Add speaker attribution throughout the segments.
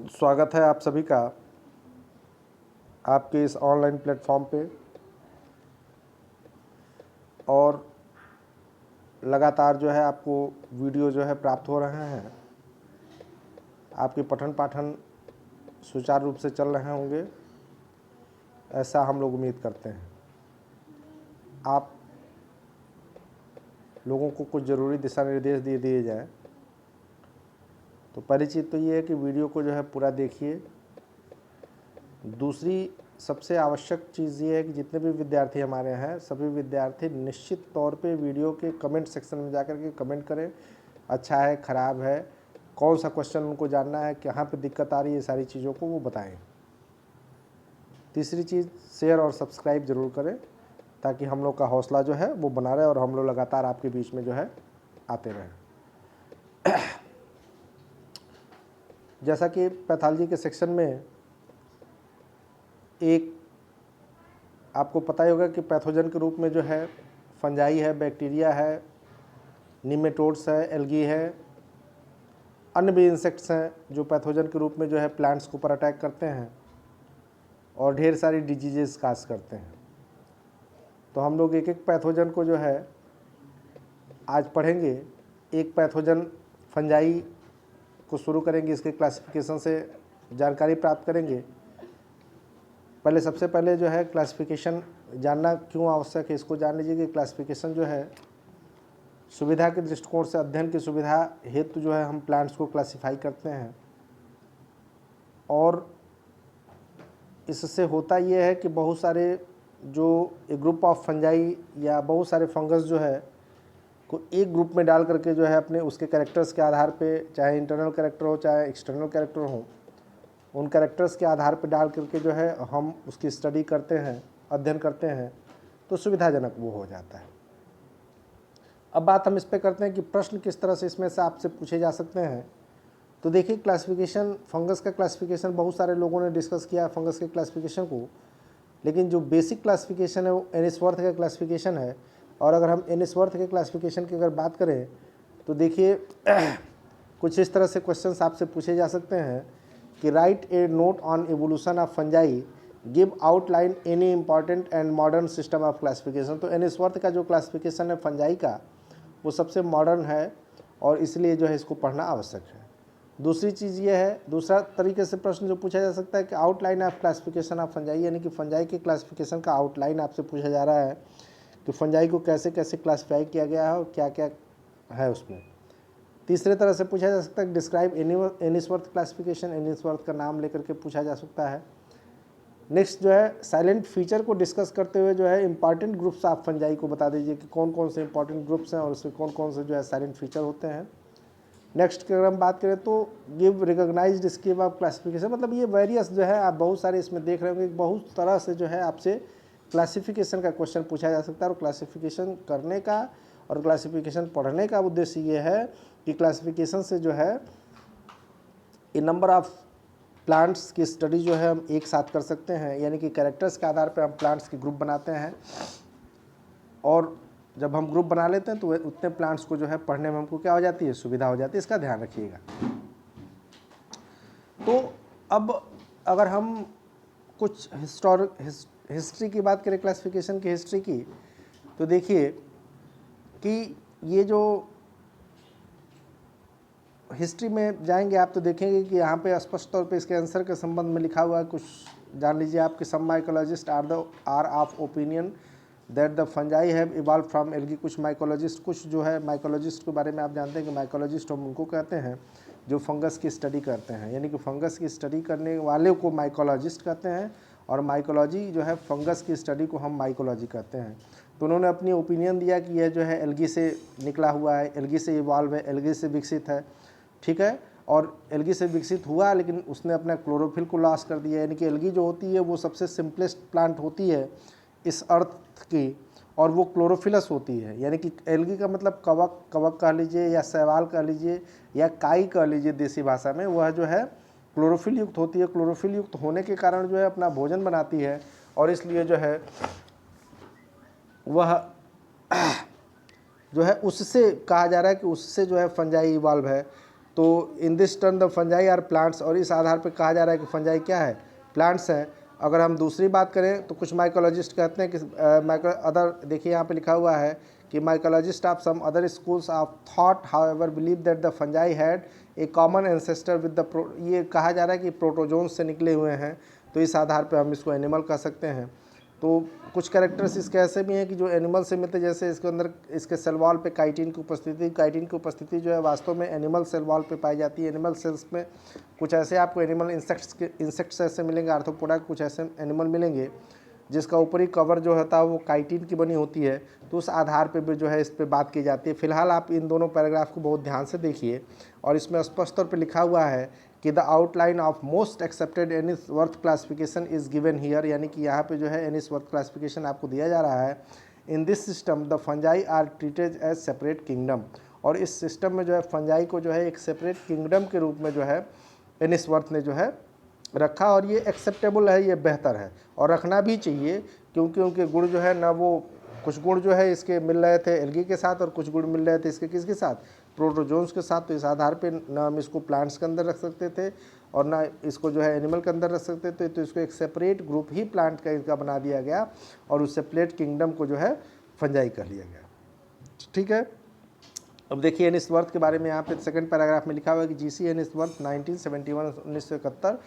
Speaker 1: स्वागत है आप सभी का आपके इस ऑनलाइन प्लेटफॉर्म पे। और लगातार जो है आपको वीडियो जो है प्राप्त हो रहे हैं। आपके पठन पाठन सुचारू रूप से चल रहे होंगे, ऐसा हम लोग उम्मीद करते हैं। आप लोगों को कुछ ज़रूरी दिशा निर्देश दिए जाएं। तो पहली चीज़ तो ये है कि वीडियो को जो है पूरा देखिए। दूसरी सबसे आवश्यक चीज़ ये है कि जितने भी विद्यार्थी हमारे हैं, सभी विद्यार्थी निश्चित तौर पे वीडियो के कमेंट सेक्शन में जाकर के कमेंट करें। अच्छा है, ख़राब है, कौन सा क्वेश्चन उनको जानना है, कहाँ पे दिक्कत आ रही है, ये सारी चीज़ों को वो बताएं। तीसरी चीज़, शेयर और सब्सक्राइब ज़रूर करें ताकि हम लोग का हौसला जो है वो बना रहे और हम लोग लगातार आपके बीच में जो है आते रहें। जैसा कि पैथोलॉजी के सेक्शन में एक आपको पता ही होगा कि पैथोजन के रूप में जो है फंजाई है, बैक्टीरिया है, निमेटोड्स है, एल्गी है, अन्य भी इंसेक्ट्स हैं जो पैथोजन के रूप में जो है प्लांट्स के ऊपर अटैक करते हैं और ढेर सारी डिजीजेस काज करते हैं। तो हम लोग एक एक पैथोजन को जो है आज पढ़ेंगे। एक पैथोजन फंजाई को शुरू करेंगे, इसके क्लासिफिकेशन से जानकारी प्राप्त करेंगे। पहले सबसे पहले जो है क्लासिफिकेशन जानना क्यों आवश्यक है, इसको जान लीजिए कि क्लासिफिकेशन जो है सुविधा के दृष्टिकोण से अध्ययन की सुविधा हेतु जो है हम प्लांट्स को क्लासिफाई करते हैं। और इससे होता ये है कि बहुत सारे जो एक ग्रुप ऑफ फंजाई या बहुत सारे फंगस जो है को एक ग्रुप में डाल करके जो है अपने उसके कैरेक्टर्स के आधार पे, चाहे इंटरनल कैरेक्टर हो चाहे एक्सटर्नल कैरेक्टर हो, उन कैरेक्टर्स के आधार पर डाल करके जो है हम उसकी स्टडी करते हैं, अध्ययन करते हैं, तो सुविधाजनक वो हो जाता है। अब बात हम इस पे करते हैं कि प्रश्न किस तरह से इसमें से आपसे पूछे जा सकते हैं। तो देखिए, क्लासिफिकेशन, फंगस का क्लासिफिकेशन बहुत सारे लोगों ने डिस्कस किया फंगस के क्लासिफिकेशन को, लेकिन जो बेसिक क्लासिफिकेशन है वो एनिसवर्थ का क्लासिफिकेशन है। और अगर हम एनिसवर्थ के क्लासिफिकेशन की अगर बात करें तो देखिए कुछ इस तरह से क्वेश्चंस आपसे पूछे जा सकते हैं कि right A note on evolution of fungi, give outline any important and modern system of classification. तो एनिसवर्थ का जो क्लासिफिकेशन है फंजाई का, वो सबसे मॉडर्न है और इसलिए जो है इसको पढ़ना आवश्यक है। दूसरी चीज़ ये है, दूसरा तरीके से प्रश्न जो पूछा जा सकता है कि outline of classification of fungi, यानी कि फंजाई के क्लासिफिकेशन का आउटलाइन आपसे पूछा जा रहा है कि फंजाई को कैसे कैसे क्लासिफाई किया गया है और क्या क्या है उसमें। तीसरे तरह से पूछा जा सकता है डिस्क्राइब एनिसवर्थ क्लासिफिकेशन, एनिसवर्थ का नाम लेकर के पूछा जा सकता है। नेक्स्ट जो है साइलेंट फीचर को डिस्कस करते हुए जो है इंपॉर्टेंट ग्रुप्स ऑफ फंजाई को बता दीजिए कि कौन कौन से इंपॉर्टेंट ग्रुप्स हैं और उसमें कौन कौन से जो है साइलेंट फीचर होते हैं। नेक्स्ट की अगर हम बात करें तो give recognized scheme of classification, मतलब ये वेरियस जो है आप बहुत सारे इसमें देख रहे होंगे, बहुत तरह से जो है आपसे क्लासिफिकेशन का क्वेश्चन पूछा जा सकता है। और क्लासिफिकेशन करने का और क्लासिफिकेशन पढ़ने का उद्देश्य ये है कि क्लासिफिकेशन से जो है ए नंबर ऑफ प्लांट्स की स्टडी जो है हम एक साथ कर सकते हैं, यानी कि कैरेक्टर्स के आधार पर हम प्लांट्स की ग्रुप बनाते हैं और जब हम ग्रुप बना लेते हैं तो उतने प्लांट्स को जो है पढ़ने में हमको क्या हो जाती है, सुविधा हो जाती है। इसका ध्यान रखिएगा। तो अब अगर हम कुछ हिस्ट्री की बात करें, क्लासिफिकेशन की हिस्ट्री की, तो देखिए कि ये जो हिस्ट्री में जाएंगे आप तो देखेंगे कि यहाँ पे स्पष्ट तौर पे इसके आंसर के संबंध में लिखा हुआ है। कुछ जान लीजिए आपके some mycologist are of opinion that the fungi have evolve from algae. कुछ माइकोलॉजिस्ट, कुछ जो है माइकोलॉजिस्ट के बारे में आप जानते हैं कि माइकोलॉजिस्ट हम उनको कहते हैं जो फंगस की स्टडी करते हैं, यानी कि फंगस की स्टडी करने वाले को माइकोलॉजिस्ट कहते हैं और माइकोलॉजी जो है फंगस की स्टडी को हम माइकोलॉजी कहते हैं। तो उन्होंने अपनी ओपिनियन दिया कि यह जो है एल्गी से निकला हुआ है, एल्गी से इवॉल्व है, एल्गी से विकसित है, ठीक है। और एल्गी से विकसित हुआ लेकिन उसने अपना क्लोरोफिल को लॉस कर दिया, यानी कि एल्गी जो होती है वो सबसे सिंपलेस्ट प्लांट होती है इस अर्थ की और वो क्लोरोफिलस होती है। यानी कि एल्गी का मतलब कवक कह लीजिए या शैवाल कह लीजिए या काई कह लीजिए देसी भाषा में, वह जो है क्लोरोफिल युक्त होती है। क्लोरोफिल युक्त होने के कारण जो है अपना भोजन बनाती है और इसलिए जो है वह जो है उससे कहा जा रहा है कि उससे जो है फंजाई इवॉल्व है। तो in this turn the fungi are plants, और इस आधार पर कहा जा रहा है कि फंजाई क्या है, प्लांट्स हैं। अगर हम दूसरी बात करें तो कुछ माइकोलॉजिस्ट कहते हैं कि अदर, देखिए यहाँ पे लिखा हुआ है कि mycologist of some other schools of thought however believe that the fungi had a common ancestor with the, ये कहा जा रहा है कि प्रोटोजोन्स से निकले हुए हैं, तो इस आधार पे हम इसको एनिमल कह सकते हैं। तो कुछ कैरेक्टर्स इसके ऐसे भी हैं कि जो एनिमल से मिलते, जैसे इसके अंदर इसके सेल वॉल पे काइटिन की उपस्थिति जो है वास्तव में एनिमल सेल वॉल पे पाई जाती है। एनिमल सेल्स में कुछ ऐसे आपको एनिमल इंसेक्ट्स ऐसे मिलेंगे, आर्थ्रोपोडा कुछ ऐसे एनिमल मिलेंगे जिसका ऊपरी कवर जो होता है वो काइटिन की बनी होती है, तो उस आधार पे भी जो है इस पे बात की जाती है। फिलहाल आप इन दोनों पैराग्राफ को बहुत ध्यान से देखिए, और इसमें स्पष्ट तौर पे लिखा हुआ है कि the outline of most accepted Ainsworth classification is given here, यानी कि यहाँ पे जो है एनिसवर्थ क्लासिफिकेशन आपको दिया जा रहा है। In this system the fungi are treated as separate kingdom, और इस सिस्टम में जो है फंजाई को जो है एक सेपरेट किंगडम के रूप में जो है एनिसवर्थ ने जो है रखा, और ये एक्सेप्टेबल है, ये बेहतर है और रखना भी चाहिए, क्योंकि उनके गुण जो है ना, वो कुछ गुण जो है इसके मिल रहे थे एल्गी के साथ और कुछ गुण मिल रहे थे इसके किसके साथ, प्रोटोजोन्स के साथ। तो इस आधार पे ना हम इसको प्लांट्स के अंदर रख सकते थे और ना इसको जो है एनिमल के अंदर रख सकते थे, तो इसको एक सेपरेट ग्रुप ही प्लांट का इसका बना दिया गया और उस सेपरेट किंगडम को जो है फंजाई कर लिया गया। ठीक है, अब देखिए एनिसवर्थ के बारे में यहाँ पे सेकंड पैराग्राफ में लिखा हुआ है कि जीसी एनिसवर्थ 1971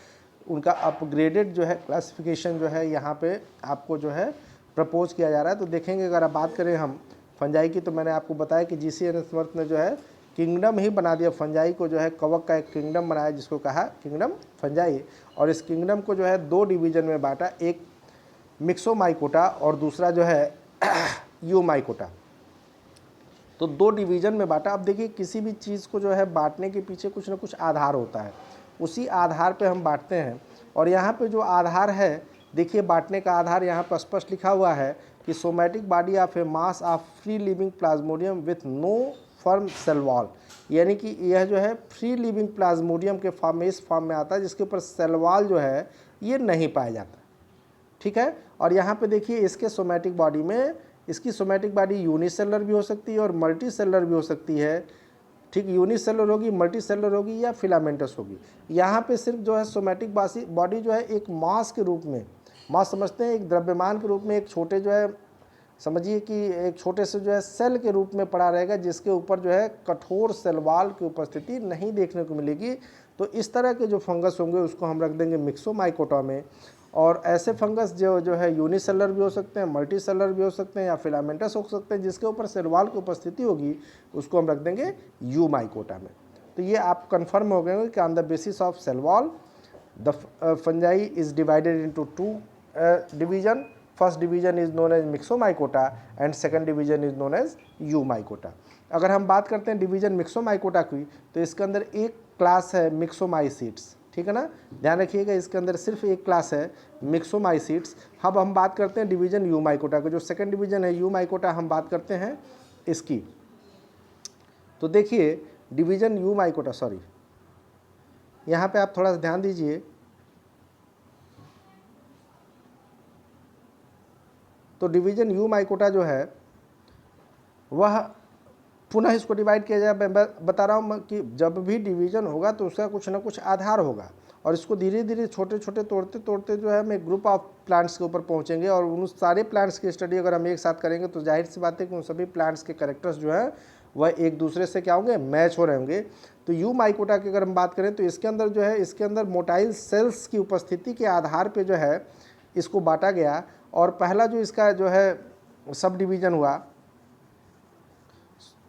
Speaker 1: उनका अपग्रेडेड जो है क्लासिफिकेशन जो है यहाँ पे आपको जो है प्रपोज किया जा रहा है। तो देखेंगे अगर आप बात करें हम फंजाई की, तो मैंने आपको बताया कि जीसी एनिसवर्थ ने जो है किंगडम ही बना दिया फंजाई को, जो है कवक का एक किंगडम बनाया जिसको कहा किंगडम फंजाई, और इस किंगडम को जो है दो डिवीजन में बांटा, एक मिक्सोमाइकोटा और दूसरा जो है यूमाइकोटा। तो दो डिवीजन में बांटा। अब देखिए किसी भी चीज़ को जो है बांटने के पीछे कुछ ना कुछ आधार होता है, उसी आधार पे हम बांटते हैं। और यहाँ पे जो आधार है, देखिए बांटने का आधार यहाँ पर स्पष्ट लिखा हुआ है कि somatic body of a mass of free living plasmodium with no firm cell wall, यानी कि यह जो है फ्री लिविंग प्लाज्मोडियम के फॉर्म में, इस फॉर्म में आता है जिसके ऊपर सेल वॉल जो है ये नहीं पाया जाता। ठीक है, और यहाँ पे देखिए इसके सोमैटिक बॉडी में, इसकी सोमैटिक बॉडी यूनिसेलर भी हो सकती है और मल्टी सेलर भी हो सकती है। ठीक, यूनिसेलर होगी, मल्टी सेलर होगी या फिलामेंटस होगी। यहाँ पे सिर्फ जो है सोमैटिक बॉडी जो है एक मास के रूप में, मास समझते हैं, एक द्रव्यमान के रूप में, एक छोटे जो है समझिए कि एक छोटे से जो है सेल के रूप में पड़ा रहेगा, जिसके ऊपर जो है कठोर सेल वॉल की उपस्थिति नहीं देखने को मिलेगी। तो इस तरह के जो फंगस होंगे उसको हम रख देंगे मिक्सोमाइकोटा में। और ऐसे फंगस जो है यूनिसेलर भी हो सकते हैं, मल्टी सेलर भी हो सकते हैं या फिलामेंटस हो सकते हैं, जिसके ऊपर सेल वॉल की उपस्थिति होगी उसको हम रख देंगे यूमाइकोटा में। तो ये आप कंफर्म हो गए कि on the basis of cell wall the fungi is divided into two division. First division is known as myxomycota and second division is known as eumycota. अगर हम बात करते हैं डिवीजन मिक्सोमाइकोटा की, तो इसके अंदर एक क्लास है मिक्सोमाइसीट्स। ठीक है ना, ध्यान रखिएगा इसके अंदर सिर्फ एक क्लास है मिक्सोमाइसीट्स। अब हम बात करते हैं डिवीजन यूमाइकोटा का, जो सेकंड डिवीजन है यूमाइकोटा, हम बात करते हैं इसकी। तो देखिए डिवीजन यूमाइकोटा, सॉरी यहाँ पे आप थोड़ा सा ध्यान दीजिए। तो डिवीजन यूमाइकोटा जो है वह पुनः इसको डिवाइड किया जाए। मैं बता रहा हूँ कि जब भी डिवीजन होगा तो उसका कुछ ना कुछ आधार होगा, और इसको धीरे धीरे छोटे छोटे तोड़ते तोड़ते जो है हम एक ग्रुप ऑफ प्लांट्स के ऊपर पहुँचेंगे, और उन सारे प्लांट्स की स्टडी अगर हम एक साथ करेंगे तो जाहिर सी बात है कि उन सभी प्लांट्स के कैरेक्टर्स जो है वह एक दूसरे से क्या होंगे, मैच हो रहे होंगे। तो यूमाइकोटा की अगर हम बात करें तो इसके अंदर जो है, इसके अंदर मोटाइल सेल्स की उपस्थिति के आधार पर जो है इसको बांटा गया। और पहला जो इसका जो है सब डिवीज़न हुआ,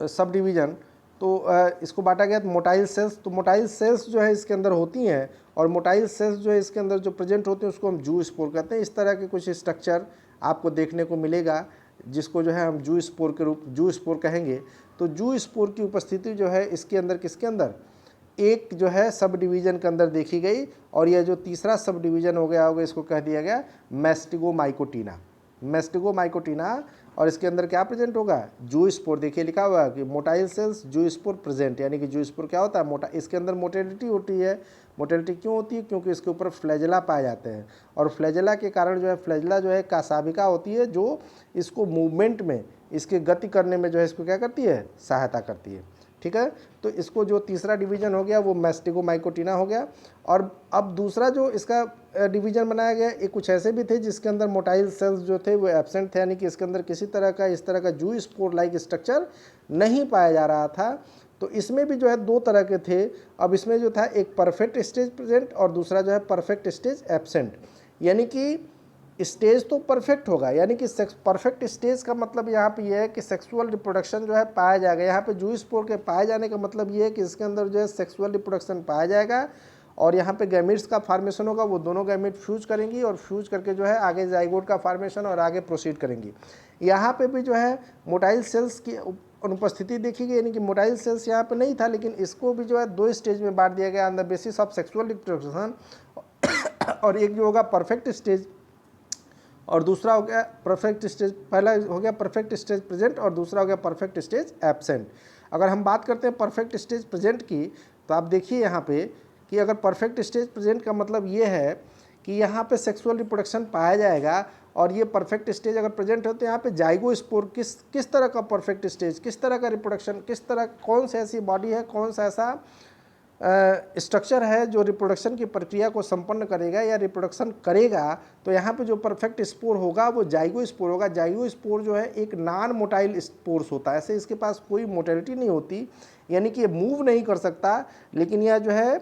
Speaker 1: सब डिवीज़न, तो इसको बांटा गया मोटाइल सेल्स। तो मोटाइल सेल्स जो है इसके अंदर होती हैं, और मोटाइल सेल्स जो है इसके अंदर जो प्रेजेंट होते हैं उसको हम जू स्पोर कहते हैं। इस तरह के कुछ स्ट्रक्चर आपको देखने को मिलेगा, जिसको जो है हम जू स्पोर कहेंगे। तो जू स्पोर की उपस्थिति जो है इसके अंदर, किसके अंदर, एक जो है सब डिवीज़न के अंदर देखी गई, और यह जो तीसरा सब डिवीज़न हो गया होगा इसको कह दिया गया मैस्टिगोमाइकोटिना। मैस्टिगोमाइकोटिना, और इसके अंदर क्या प्रेजेंट होगा, जू स्पोर। देखिए लिखा हुआ है कि मोटाइल सेल्स जू स्पोर प्रेजेंट, यानी कि जू स्पोर क्या होता है, मोटा, इसके अंदर मोटेलिटी होती है। मोटेलिटी क्यों होती है, क्योंकि इसके ऊपर फ्लैजेला पाए जाते हैं, और फ्लैजेला के कारण जो है, फ्लैजेला जो है कासाबिका होती है, जो इसको मूवमेंट में, इसके गति करने में जो है इसको क्या करती है, सहायता करती है। ठीक है। तो इसको जो तीसरा डिवीजन हो गया वो मैस्टिगोमाइकोटिना हो गया। और अब दूसरा जो इसका डिवीजन बनाया गया, ये कुछ ऐसे भी थे जिसके अंदर मोटाइल सेल्स जो थे वो एब्सेंट थे, यानी कि इसके अंदर किसी तरह का इस तरह का जू स्पोर लाइक स्ट्रक्चर नहीं पाया जा रहा था। तो इसमें भी जो है दो तरह के थे। अब इसमें जो था एक परफेक्ट स्टेज प्रेजेंट और दूसरा जो है परफेक्ट स्टेज एब्सेंट। यानी कि स्टेज तो परफेक्ट होगा, यानी कि परफेक्ट स्टेज का मतलब यहाँ पे ये है कि सेक्सुअल रिप्रोडक्शन जो है पाया जाएगा। यहाँ पे जू स्पोर के पाए जाने का मतलब ये है कि इसके अंदर जो है सेक्सुअल रिप्रोडक्शन पाया जाएगा और यहाँ पे गैमिट्स का फार्मेशन होगा। वो दोनों गैमिट फ्यूज करेंगी और फ्यूज करके जो है आगे जाइगोट का फार्मेशन और आगे प्रोसीड करेंगी। यहाँ पे भी जो है मोटाइल सेल्स की अनुपस्थिति देखी गई, यानी कि मोटाइल सेल्स यहाँ पे नहीं था, लेकिन इसको भी जो है दो स्टेज में बांट दिया गया on the basis of sexual reproduction. और एक जो होगा परफेक्ट स्टेज और दूसरा हो गया परफेक्ट स्टेज, पहला हो गया परफेक्ट स्टेज प्रेजेंट और दूसरा हो गया परफेक्ट स्टेज एब्सेंट। अगर हम बात करते हैं परफेक्ट स्टेज प्रेजेंट की, तो आप देखिए यहाँ पे कि अगर परफेक्ट स्टेज प्रेजेंट का मतलब ये है कि यहाँ पे सेक्सुअल रिप्रोडक्शन पाया जाएगा और ये परफेक्ट स्टेज अगर प्रेजेंट हो तो यहाँ पे जाइगोस्पोर किस तरह का परफेक्ट स्टेज, किस तरह का रिप्रोडक्शन, किस तरह कौन सा ऐसी बॉडी है, कौन सा ऐसा स्ट्रक्चर है जो रिप्रोडक्शन की प्रक्रिया को संपन्न करेगा या रिप्रोडक्शन करेगा। तो यहाँ पे जो परफेक्ट स्पोर होगा वो जाइगोस्पोर होगा। जाइगोस्पोर जो है एक नॉन मोटाइल स्पोर्स होता है, ऐसे इसके पास कोई मोटेलिटी नहीं होती, यानी कि ये मूव नहीं कर सकता, लेकिन यह जो है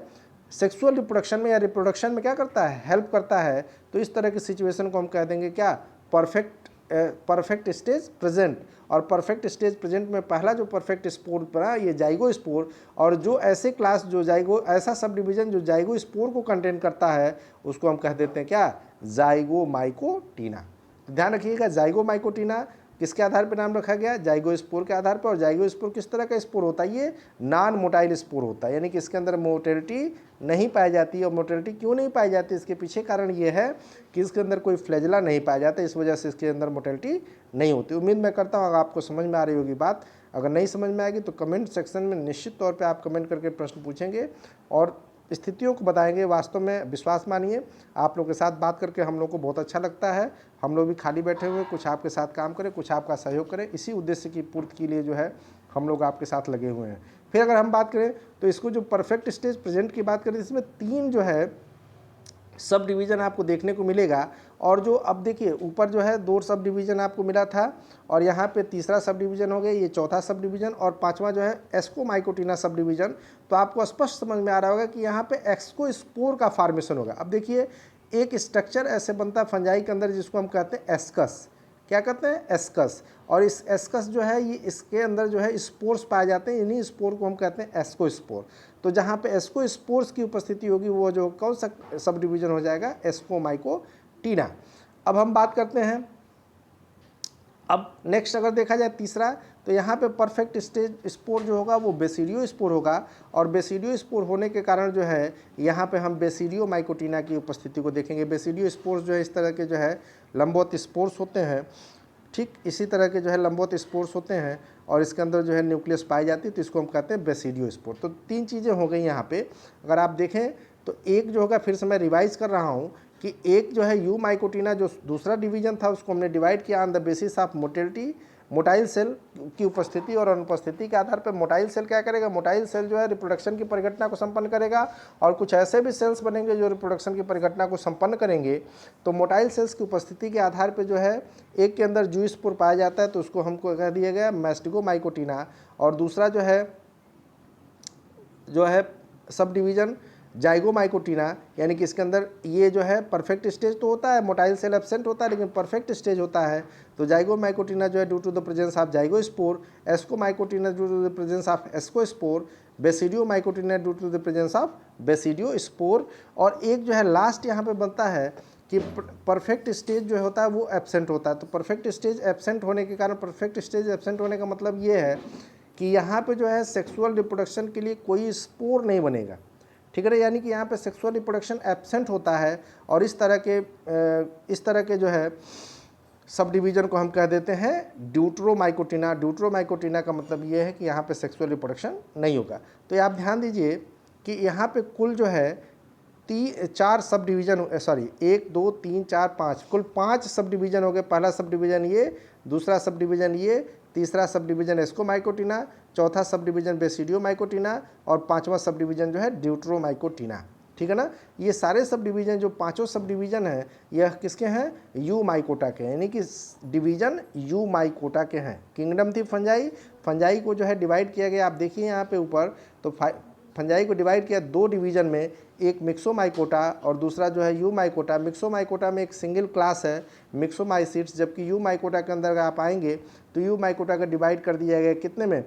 Speaker 1: सेक्सुअल रिप्रोडक्शन में या रिप्रोडक्शन में क्या करता है, हेल्प करता है। तो इस तरह की सिचुएशन को हम कह देंगे क्या, परफेक्ट स्टेज प्रेजेंट। और परफेक्ट स्टेज प्रेजेंट में पहला जो परफेक्ट स्पोर बना ये जाइगोस्पोर, और जो ऐसे क्लास जो ऐसा सब डिवीजन जो जाइगोस्पोर को कंटेन करता है उसको हम कह देते हैं क्या, जाइगोमाइकोटिना। तो ध्यान रखिएगा जाइगोमाइकोटिना किसके आधार पर नाम रखा गया, जाइगोस्पोर के आधार पर। और जाइगोस्पोर किस तरह का स्पोर होता है, ये नॉन मोटाइल स्पोर होता है, यानी कि इसके अंदर मोटेलिटी नहीं पाई जाती। और मोटेलिटी क्यों नहीं पाई जाती, इसके पीछे कारण ये है कि इसके अंदर कोई फ्लैजेला नहीं पाया जाता, इस वजह से इसके अंदर मोटेलिटी नहीं होती। उम्मीद मैं करता हूँ अगर आपको समझ में आ रही होगी बात। अगर नहीं समझ में आएगी तो कमेंट सेक्शन में निश्चित तौर पर आप कमेंट करके प्रश्न पूछेंगे और स्थितियों को बताएंगे। वास्तव में विश्वास मानिए आप लोग के साथ बात करके हम लोग को बहुत अच्छा लगता है। हम लोग भी खाली बैठे हुए कुछ आपके साथ काम करें, कुछ आपका सहयोग करें, इसी उद्देश्य की पूर्ति के लिए जो है हम लोग आपके साथ लगे हुए हैं। फिर अगर हम बात करें तो इसको जो परफेक्ट स्टेज प्रेजेंट की बात करें, इसमें तीन जो है सब डिवीज़न आपको देखने को मिलेगा। और जो अब देखिए ऊपर जो है दो सब डिवीज़न आपको मिला था और यहाँ पे तीसरा सब डिवीज़न हो गया, ये चौथा सब डिवीज़न और पांचवा जो है एस्कोमाइकोटिना सब डिवीज़न। तो आपको स्पष्ट समझ में आ रहा होगा कि यहाँ पे एक्सकोस्पोर का फॉर्मेशन होगा। अब देखिए एक स्ट्रक्चर ऐसे बनता है फंजाई के अंदर जिसको हम कहते हैं एस्कस। क्या कहते हैं, एस्कस। और इस एस्कस जो है ये इसके अंदर जो है स्पोर्स पाए जाते हैं, इन्हीं स्पोर को हम कहते हैं एस्कोस्पोर। तो जहाँ पे एस्कोस्पोर्स की उपस्थिति होगी वो जो कौन सा सब डिवीजन हो जाएगा, एस्कोमाइकोटिना। अब हम बात करते हैं, अब नेक्स्ट अगर देखा जाए तीसरा, तो यहाँ पे परफेक्ट स्टेज स्पोर जो होगा वो बेसिडियो स्पोर होगा। और बेसिडियो स्पोर होने के कारण जो है यहाँ पे हम बेसिडियो माइकोटिना की उपस्थिति को देखेंगे। बेसिडियो स्पोर्स जो है इस तरह के जो है लंबवत स्पोर्स होते हैं, ठीक इसी तरह के जो है लंबवत स्पोर्स होते हैं और इसके अंदर जो है न्यूक्लियस पाई जाती है, तो इसको हम कहते हैं बेसिडियो स्पोर। तो तीन चीज़ें हो गई यहाँ पे। अगर आप देखें तो एक जो होगा, फिर से मैं रिवाइज कर रहा हूँ कि एक जो है यू माइकोटिना जो दूसरा डिवीजन था उसको हमने डिवाइड किया on the basis of motility, motile cell की उपस्थिति और अनुपस्थिति के आधार पर। मोटाइल सेल क्या करेगा, मोटाइल सेल जो है रिप्रोडक्शन की परिघटना को संपन्न करेगा और कुछ ऐसे भी सेल्स बनेंगे जो रिप्रोडक्शन की परिघटना को संपन्न करेंगे। तो मोटाइल सेल्स की उपस्थिति के आधार पर जो है एक के अंदर जू स्पोर पाया जाता है तो उसको हमको कह दिया गया मैस्टिगोमाइकोटिना। और दूसरा जो है सब डिवीज़न जाइगोमाइकोटिना, यानी कि इसके अंदर ये जो है परफेक्ट स्टेज तो होता है, मोटाइल सेल एब्सेंट होता है लेकिन परफेक्ट स्टेज होता है। तो जाइगोमाइकोटिना जो है due to the presence of zygospore, ascomycotina due to the presence of ascospore, basidiomycotina due to the presence of basidiospore. और एक जो है लास्ट यहाँ पे बनता है कि परफेक्ट स्टेज जो होता है वो एब्सेंट होता है। तो परफेक्ट स्टेज एब्सेंट होने के कारण, परफेक्ट स्टेज एब्सेंट होने का मतलब ये है कि यहाँ पे जो है सेक्सुअल रिप्रोडक्शन के लिए कोई स्पोर नहीं बनेगा, ठीक है। यानी कि यहाँ पे सेक्सुअल रिप्रोडक्शन एब्सेंट होता है और इस तरह के जो है सब डिवीज़न को हम कह देते हैं ड्यूटरोमाइकोटिना। ड्यूटरोमाइकोटिना का मतलब ये है कि यहाँ पे सेक्सुअल रिप्रोडक्शन नहीं होगा। तो आप ध्यान दीजिए कि यहाँ पे कुल जो है चार सब डिवीज़न, सॉरी 1 2 3 4 5, कुल 5 सब डिवीज़न हो गए। पहला सब डिवीज़न ये, दूसरा सब डिवीज़न ये, तीसरा सब डिवीज़न एस्कोमाइकोटिना, चौथा सब डिवीज़न बेसिडियोमाइकोटिना और पांचवा सब डिवीज़न जो है ड्यूटरोमाइकोटिना। ठीक है ना। ये सारे सब डिवीज़न जो पांचों सब डिवीज़न हैं यह किसके हैं, यू माइकोटा के, यानी कि डिवीज़न यू माइकोटा के हैं। किंगडम थी फंजाई, फंजाई को जो है डिवाइड किया गया, आप देखिए यहाँ पे ऊपर, तो फंजाई को डिवाइड किया दो डिवीज़न में, एक मिक्सोमाइकोटा और दूसरा जो है यू माइकोटा। मिक्सोमाइकोटा में एक सिंगल क्लास है मिक्सोमाइसीट्स, जबकि यू माइकोटा के अंदर आप आएंगे तो यू माइकोटा का डिवाइड कर दिया गया कितने में,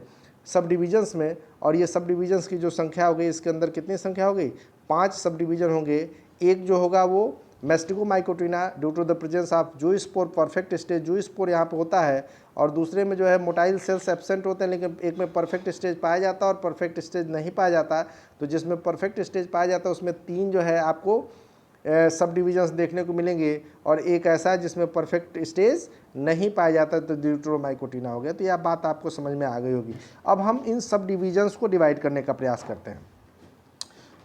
Speaker 1: सब डिवीजन्स में। और ये सब डिवीजन्स की जो संख्या हो गई, इसके अंदर कितनी संख्या हो गई, 5 सब डिवीज़न होंगे। एक जो होगा वो mastigomycotina due to the presence of zoospore perfect stage, zoospore यहाँ पे होता है, और दूसरे में जो है मोटाइल सेल्स एब्सेंट होते हैं, लेकिन एक में परफेक्ट स्टेज पाया जाता है और परफेक्ट स्टेज नहीं पाया जाता। तो जिसमें परफेक्ट स्टेज पाया जाता है उसमें 3 जो है आपको सब डिवीजन्स देखने को मिलेंगे, और एक ऐसा है जिसमें परफेक्ट स्टेज नहीं पाया जाता, तो ड्यूटरोमाइकोटिना हो गया। तो यह बात आपको समझ में आ गई होगी। अब हम इन सब डिवीजन्स को डिवाइड करने का प्रयास करते हैं।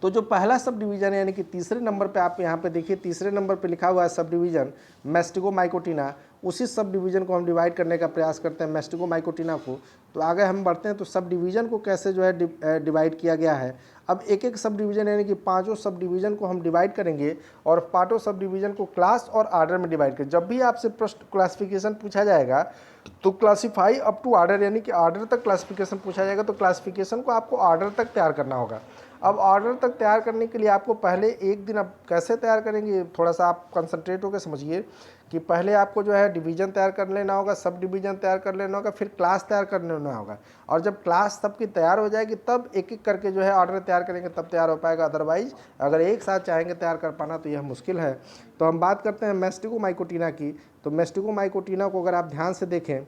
Speaker 1: तो जो पहला सब डिवीज़न है, यानी कि तीसरे नंबर पे आप यहाँ पे देखिए, तीसरे नंबर पे लिखा हुआ है सब डिवीज़न मेस्टिकोमाइकोटिना, उसी सब डिवीज़न को हम डिवाइड करने का प्रयास करते हैं, मेस्टिकोमाइकोटिना को। तो आगे हम बढ़ते हैं, तो सब डिवीज़न को कैसे जो है डिवाइड किया गया है। अब एक एक सब डिवीज़न यानी कि पांचों सब डिवीज़न को हम डिवाइड करेंगे, और पांचों सब डिवीज़न को क्लास और आर्डर में डिवाइड करें। जब भी आपसे प्रश्न क्लासिफिकेशन पूछा जाएगा तो क्लासीफाई अप टू आर्डर, यानी कि आर्डर तक क्लासिफिकेशन पूछा जाएगा, तो क्लासिफिकेशन को आपको आर्डर तक तैयार करना होगा। अब ऑर्डर तक तैयार करने के लिए आपको पहले एक दिन, अब कैसे तैयार करेंगे, थोड़ा सा आप कंसंट्रेट होकर समझिए कि पहले आपको जो है डिवीज़न तैयार कर लेना होगा, सब डिवीज़न तैयार कर लेना होगा, फिर क्लास तैयार कर लेना होगा। और जब क्लास सबकी तैयार हो जाएगी तब एक एक करके जो है ऑर्डर तैयार करेंगे, तब तैयार हो पाएगा। अदरवाइज अगर एक साथ चाहेंगे तैयार कर पाना तो यह मुश्किल है। तो हम बात करते हैं मेस्टिकोमाइकोटिना की। तो मेस्टिकोमाइकोटिना को अगर आप ध्यान से देखें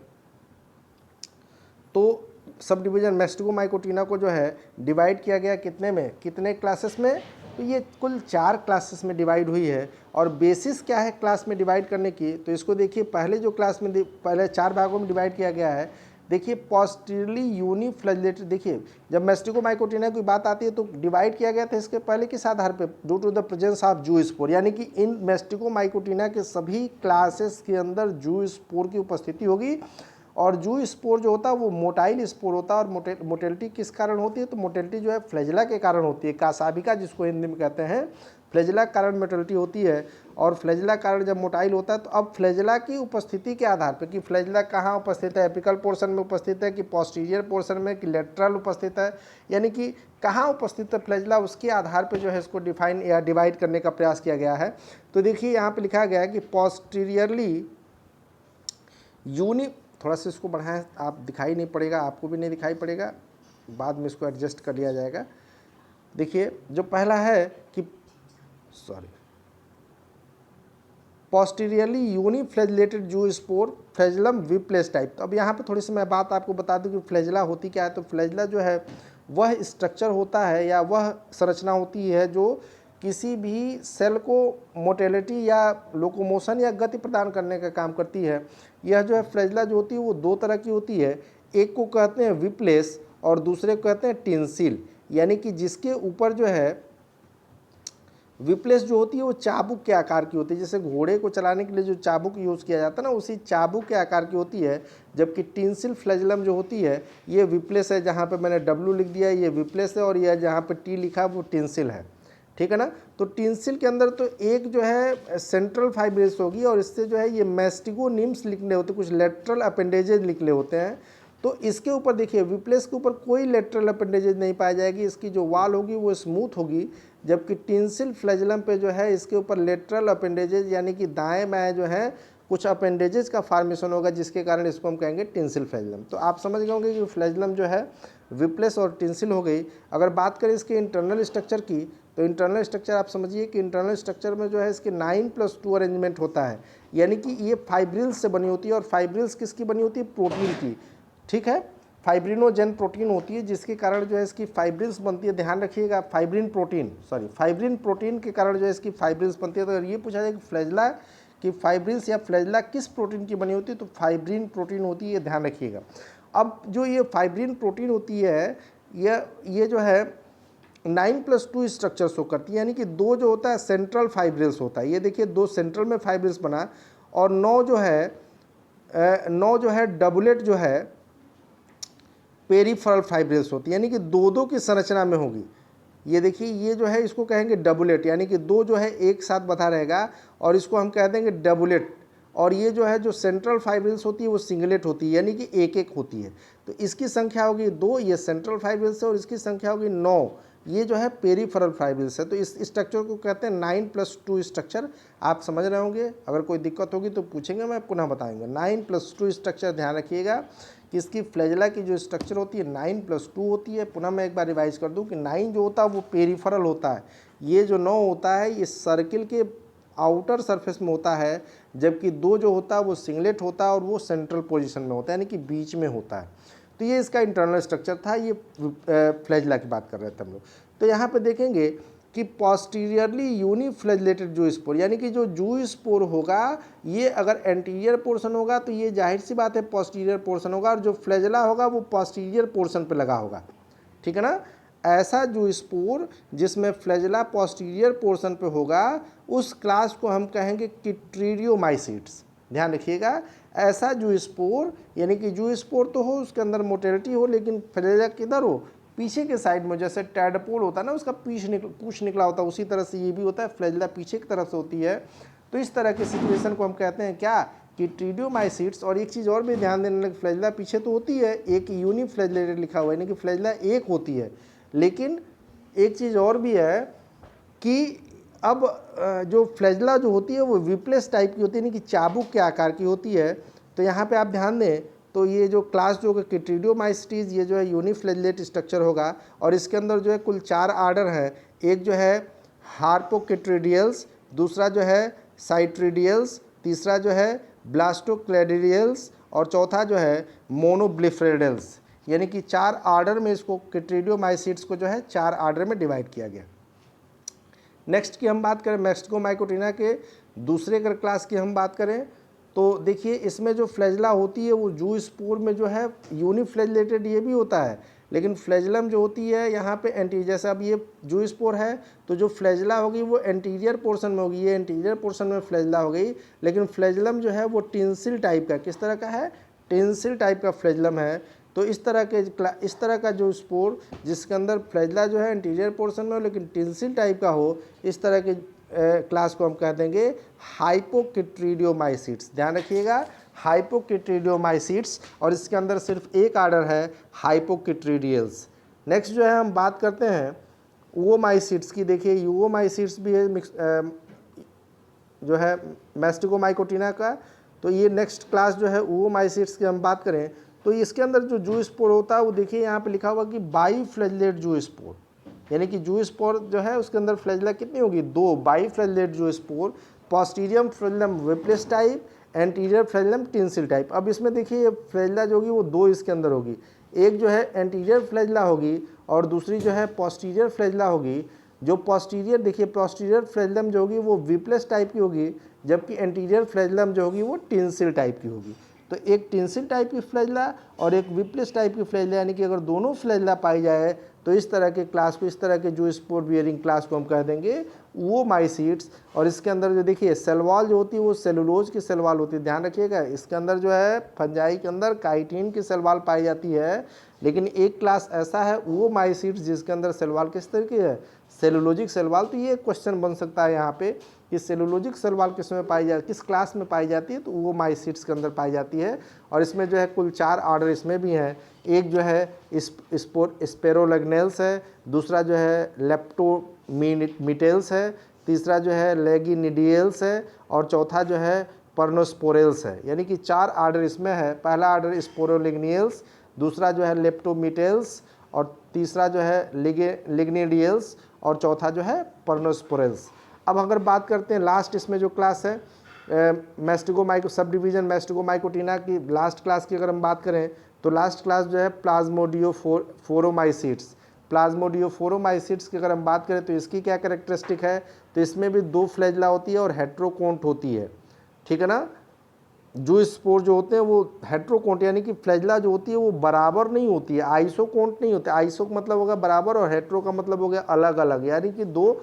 Speaker 1: तो सब डिवीज़न मेस्टिकोमाइकोटिना को जो है डिवाइड किया गया कितने में, कितने क्लासेस में, तो ये कुल 4 क्लासेस में डिवाइड हुई है। और बेसिस क्या है क्लास में डिवाइड करने की, तो इसको देखिए, पहले जो क्लास में पहले 4 भागों में डिवाइड किया गया है। देखिए पोस्टीरियरली यूनिफ्लैजेलेटेड, देखिए जब मेस्टिकोमाइकोटिना की बात आती है तो डिवाइड किया गया था इसके पहले किस आधार पे, due to the presence of zoospore, यानी कि इन मेस्टिकोमाइकोटिना के सभी क्लासेस के अंदर जूस्पोर की उपस्थिति होगी। और जू स्पोर जो होता है वो मोटाइल स्पोर होता है, और मोटेलिटी किस कारण होती है, तो मोटेलिटी जो है फ्लैजेला के कारण होती है, कासाबिका जिसको हिंदी में कहते हैं, फ्लैजेला के कारण मोटेलिटी होती है। और फ्लैजेला कारण जब मोटाइल होता है तो अब फ्लैजेला की उपस्थिति के आधार पर कि फ्लैजेला कहाँ उपस्थित है, एपिकल पोर्शन में उपस्थित है कि पोस्टीरियर पोर्शन में कि लेटरल उपस्थित है, यानी कि कहाँ उपस्थित है फ्लैजेला, उसके आधार पर जो है इसको डिफाइन या डिवाइड करने का प्रयास किया गया है। तो देखिए यहाँ पर लिखा गया है कि पोस्टीरियरली थोड़ा सा इसको बढ़ाएं, आप दिखाई नहीं पड़ेगा, आपको भी नहीं दिखाई पड़ेगा, बाद में इसको एडजस्ट कर लिया जाएगा। देखिए जो पहला है कि posteriorly यूनिफ्लैजेलेटेड zoospore flagellum whiplash type. तो अब यहाँ पे थोड़ी सी मैं बात आपको बता दूं कि फ्लैजेला होती क्या है। तो फ्लैजेला जो है वह स्ट्रक्चर होता है या वह संरचना होती है जो किसी भी सेल को मोटेलिटी या लोकोमोशन या गति प्रदान करने का काम करती है। यह जो है फ्लैजेला जो होती है वो 2 तरह की होती है, एक को कहते हैं विप्लेस और दूसरे को कहते हैं टेंसिल, यानी कि जिसके ऊपर जो है विप्लेस जो होती है वो चाबुक के आकार की होती है, जैसे घोड़े को चलाने के लिए जो चाबुक यूज़ किया जाता है ना, उसी चाबुक के आकार की होती है। जबकि टेंसिल फ्लैजेलम जो होती है ये विप्लेस है, जहाँ पे मैंने W लिख दिया ये विप्लेस है, और यह जहाँ पे T लिखा वो टेंसिल है, ठीक है ना। तो टेंसिल के अंदर तो एक जो है सेंट्रल फाइब्रिल्स होगी, और इससे जो है ये मेस्टिकोनिम्स लिखने होते हैं, कुछ लेटरल अपेंडेजेज निकले होते हैं। तो इसके ऊपर देखिए विप्लेस के ऊपर कोई लेटरल अपेंडेजेज नहीं पाई जाएगी, इसकी जो वाल होगी वो स्मूथ होगी। जबकि टेंसिल फ्लैजेलम पे जो है इसके ऊपर लेटरल अपेंडेजेज यानी कि दाएं बाएं जो है कुछ अपेंडेजेज का फॉर्मेशन होगा, जिसके कारण इसको हम कहेंगे टेंसिल फ्लैजेलम। तो आप समझ गए होंगे कि फ्लैजेलम जो है विप्लेस और टेंसिल हो गई। अगर बात करें इसके इंटरनल स्ट्रक्चर की, तो इंटरनल स्ट्रक्चर आप समझिए कि इंटरनल स्ट्रक्चर में जो है इसके 9+2 अरेंजमेंट होता है, यानी कि ये फाइब्रिल्स से बनी होती है। और फाइब्रिल्स किसकी बनी होती है, प्रोटीन की, ठीक है, फाइब्रिनोजेन प्रोटीन होती है, जिसके कारण जो है इसकी फाइब्रिल्स बनती है। ध्यान रखिएगा, फाइब्रिन प्रोटीन के कारण जो है इसकी फाइब्रिल्स बनती है। तो अगर ये पूछा जाए कि फ्लैजेला की फाइब्रिल्स या फ्लैजेला किस प्रोटीन की बनी होती है, तो फाइब्रिन प्रोटीन होती है, ये ध्यान रखिएगा। अब जो ये फाइब्रिन प्रोटीन होती है ये जो है 9+2 स्ट्रक्चर शो करती है, यानी कि 2 जो होता है सेंट्रल फाइब्रिल्स होता है, ये देखिए 2 सेंट्रल में फाइब्रिल्स बना, और 9 जो है डबलेट जो है पेरिफेरल फाइब्रिल्स होती है, यानी कि दो दो की संरचना में होगी। ये देखिए, ये जो है इसको कहेंगे डबुलेट, यानी कि दो जो है एक साथ बंधा रहेगा और इसको हम कह देंगे डबुलेट। और ये जो है जो सेंट्रल फाइब्रिल्स होती है वो सिंगलेट होती है, यानी कि एक एक होती है। तो इसकी संख्या होगी 2, ये सेंट्रल फाइब्रिल्स है, और इसकी संख्या होगी 9, ये जो है पेरिफेरल फाइब्रिल्स है। तो इस स्ट्रक्चर को कहते हैं 9+2 स्ट्रक्चर। आप समझ रहे होंगे, अगर कोई दिक्कत होगी तो पूछेंगे, मैं पुनः बताएंगे। 9+2 स्ट्रक्चर, ध्यान रखिएगा कि इसकी फ्लैजेला की जो स्ट्रक्चर होती है 9+2 होती है। पुनः मैं एक बार रिवाइज कर दूं कि 9 जो होता है वो पेरिफेरल होता है, ये जो 9 होता है ये सर्किल के आउटर सरफेस में होता है, जबकि 2 जो होता है वो सिंगलेट होता है और वो सेंट्रल पोजीशन में होता है, यानी कि बीच में होता है। तो ये इसका इंटरनल स्ट्रक्चर था। ये फ्लैजेला की बात कर रहे थे हम लोग। तो यहाँ पे देखेंगे कि पोस्टीरियरली यूनिफ्लैजेलेटेड जू स्पोर, यानी कि जो जू स्पोर होगा ये अगर एंटीरियर पोर्शन होगा तो ये जाहिर सी बात है पोस्टीरियर पोर्शन होगा, और जो फ्लैजेला होगा वो पोस्टीरियर पोर्शन पे लगा होगा, ठीक है ना। ऐसा जू स्पोर जिसमें फ्लैजेला पोस्टीरियर पोर्शन पे होगा उस क्लास को हम कहेंगे किट्रीडियोमाइसीट्स। ध्यान रखिएगा, ऐसा जू स्पोर, यानी कि जू स्पोर तो हो, उसके अंदर मोटेलिटी हो, लेकिन फ्लैजेला किधर हो, पीछे के साइड में। जैसे टैडपोल होता है ना, उसका पूछ निकला होता है, उसी तरह से ये भी होता है, फ्लैजेला पीछे की तरफ से होती है। तो इस तरह की सिचुएशन को हम कहते हैं क्या, कि ट्रीडियोमाइसीट्स। और एक चीज़ और भी ध्यान देने, फ्लैजेला पीछे तो होती है, एक यूनिफ्लैजेलेटेड लिखा हुआ है, यानी कि फ्लैजेला एक होती है। लेकिन एक चीज़ और भी है कि अब जो फ्लैजेला जो होती है वो विप्लेस टाइप की होती है, यानी कि चाबुक के आकार की होती है। तो यहाँ पे आप ध्यान दें, तो ये जो क्लास जो किट्रीडियोमाइसीट्स, ये जो है यूनिफ्लैजेलेट स्ट्रक्चर होगा, और इसके अंदर जो है कुल 4 आर्डर हैं। एक जो है हार्पोकिट्रीडियल्स, दूसरा जो है साइट्रीडियल्स, तीसरा जो है ब्लास्टोक्लेडिडियल्स, और चौथा जो है मोनोब्लिफरेडल्स। यानी कि 4 आर्डर में इसको किट्रीडियोमाइसीट्स को जो है 4 आर्डर में डिवाइड किया गया। नेक्स्ट की हम बात करें, मैक्सिकोमाइकोटिना के दूसरे अगर क्लास की हम बात करें, तो देखिए इसमें जो फ्लैजेला होती है वो जू स्पोर में जो है यूनिफ्लैजेलेटेड ये भी होता है, लेकिन फ्लैजेलम जो होती है यहाँ पे एंटीरियर, जैसे अब ये जू स्पोर है तो जो फ्लैजेला होगी वो एंटीरियर पोर्शन में होगी, ये एंटीरियर पोर्शन में फ्लैजेला हो गई। लेकिन फ्लैजेलम जो है वो टेंसिल टाइप का, किस तरह का है, टेंसिल टाइप का फ्लैजेलम है। तो इस तरह का जो स्पोर जिसके अंदर फ्लैजेला जो है एंटीरियर पोर्शन में हो लेकिन टेंसिल टाइप का हो, इस तरह के क्लास को हम कह देंगे हाइपोकिट्रीडियोमाइसीट्स। ध्यान रखिएगा, हाइपोकिट्रीडियोमाइसीट्स, और इसके अंदर सिर्फ एक आर्डर है हाइपोकिट्रीडियल्स। नेक्स्ट जो है हम बात करते हैं ओओमाइसीट्स की। देखिए ओओमाइसीट्स भी है जो है मैस्टिकोमाइकोटिना का। तो ये नेक्स्ट क्लास जो है ओओमाइसीट्स की हम बात करें तो इसके अंदर जो जू स्पोर होता है वो देखिए यहाँ पे लिखा हुआ कि बाईफ्लैजेलेट जू स्पोर, यानी कि जू स्पोर जो है उसके अंदर फ्लैजेला कितनी होगी, 2 biflagellate zoospore, posterior flagellum whiplash type, anterior flagellum tinsel type. अब इसमें देखिए ये फ्लैजेला जो होगी वो 2 इसके अंदर होगी, एक जो है एंटीरियर फ्लैजेला होगी और दूसरी जो है पोस्टीरियर फ्लैजेला होगी। जो पोस्टीरियर, देखिए पोस्टीरियर फ्लैजेलम जो होगी वो विप्लेस टाइप की होगी, जबकि एंटीरियर फ्लैजेलम जो होगी वो टेंसिल टाइप की होगी। तो एक टेंसिल टाइप की फ्लैजेला और एक विप्लेस टाइप की फ्लैजेला, यानी कि अगर दोनों फ्लैजेला पाई जाए तो इस तरह के क्लास को, इस तरह के जो स्पोर बियरिंग क्लास को हम कह देंगे ओओमाइसीट्स। और इसके अंदर जो देखिए सेल वॉल जो होती है वो सेलुलोज की सेल वॉल होती है। ध्यान रखिएगा, इसके अंदर जो है फंजाई के अंदर काइटिन की सेल वॉल पाई जाती है, लेकिन एक क्लास ऐसा है ओओमाइसीट्स जिसके अंदर सेल वॉल किस तरह की है, सेलुलोजिक सेल वॉल। तो ये क्वेश्चन बन सकता है यहाँ पे कि सेलुलोजिक सेल वॉल किस में पाई जाती, किस क्लास में पाई जाती है, तो ओओमाइसीट्स के अंदर पाई जाती है। और इसमें जो है कुल 4 आर्डर इसमें भी हैं। एक जो है स्पेरोलग्नेल्स है, दूसरा जो है लेप्टोमिटेल्स है, तीसरा जो है लेगिनिडियल्स है, और चौथा जो है पर्नोस्पोरेल्स है। यानी कि 4 आर्डर इसमें है। पहला आर्डर स्पोरोलिग्नियल्स, दूसरा जो है लेप्टोमिटेल्स, और तीसरा जो है लिग्निडियल्स, और चौथा जो है पर्नोस्पोरेल्स। अब अगर बात करते हैं लास्ट इसमें जो क्लास है मैस्टिकोमाइको सब डिवीजन मैस्टिकोमाइकोटिना की लास्ट क्लास की अगर हम बात करें तो लास्ट क्लास जो है प्लाज्मोडियोफोरोमाइसीट्स। प्लाज्मोडियोफोरोमाइसीट्स की अगर हम बात करें तो इसकी क्या कैरेक्टरिस्टिक है, तो इसमें भी 2 फ्लैजेला होती है और हेट्रोकोन्ट होती है, ठीक है ना। जो स्पोर जो होते हैं वो हेट्रोकोन्ट, यानी कि फ्लैजेला जो होती है वो बराबर नहीं होती है, आइसोकोन्ट नहीं होते। आइसो का मतलब होगा बराबर और हेट्रो का मतलब हो गया अलग अलग, यानी कि 2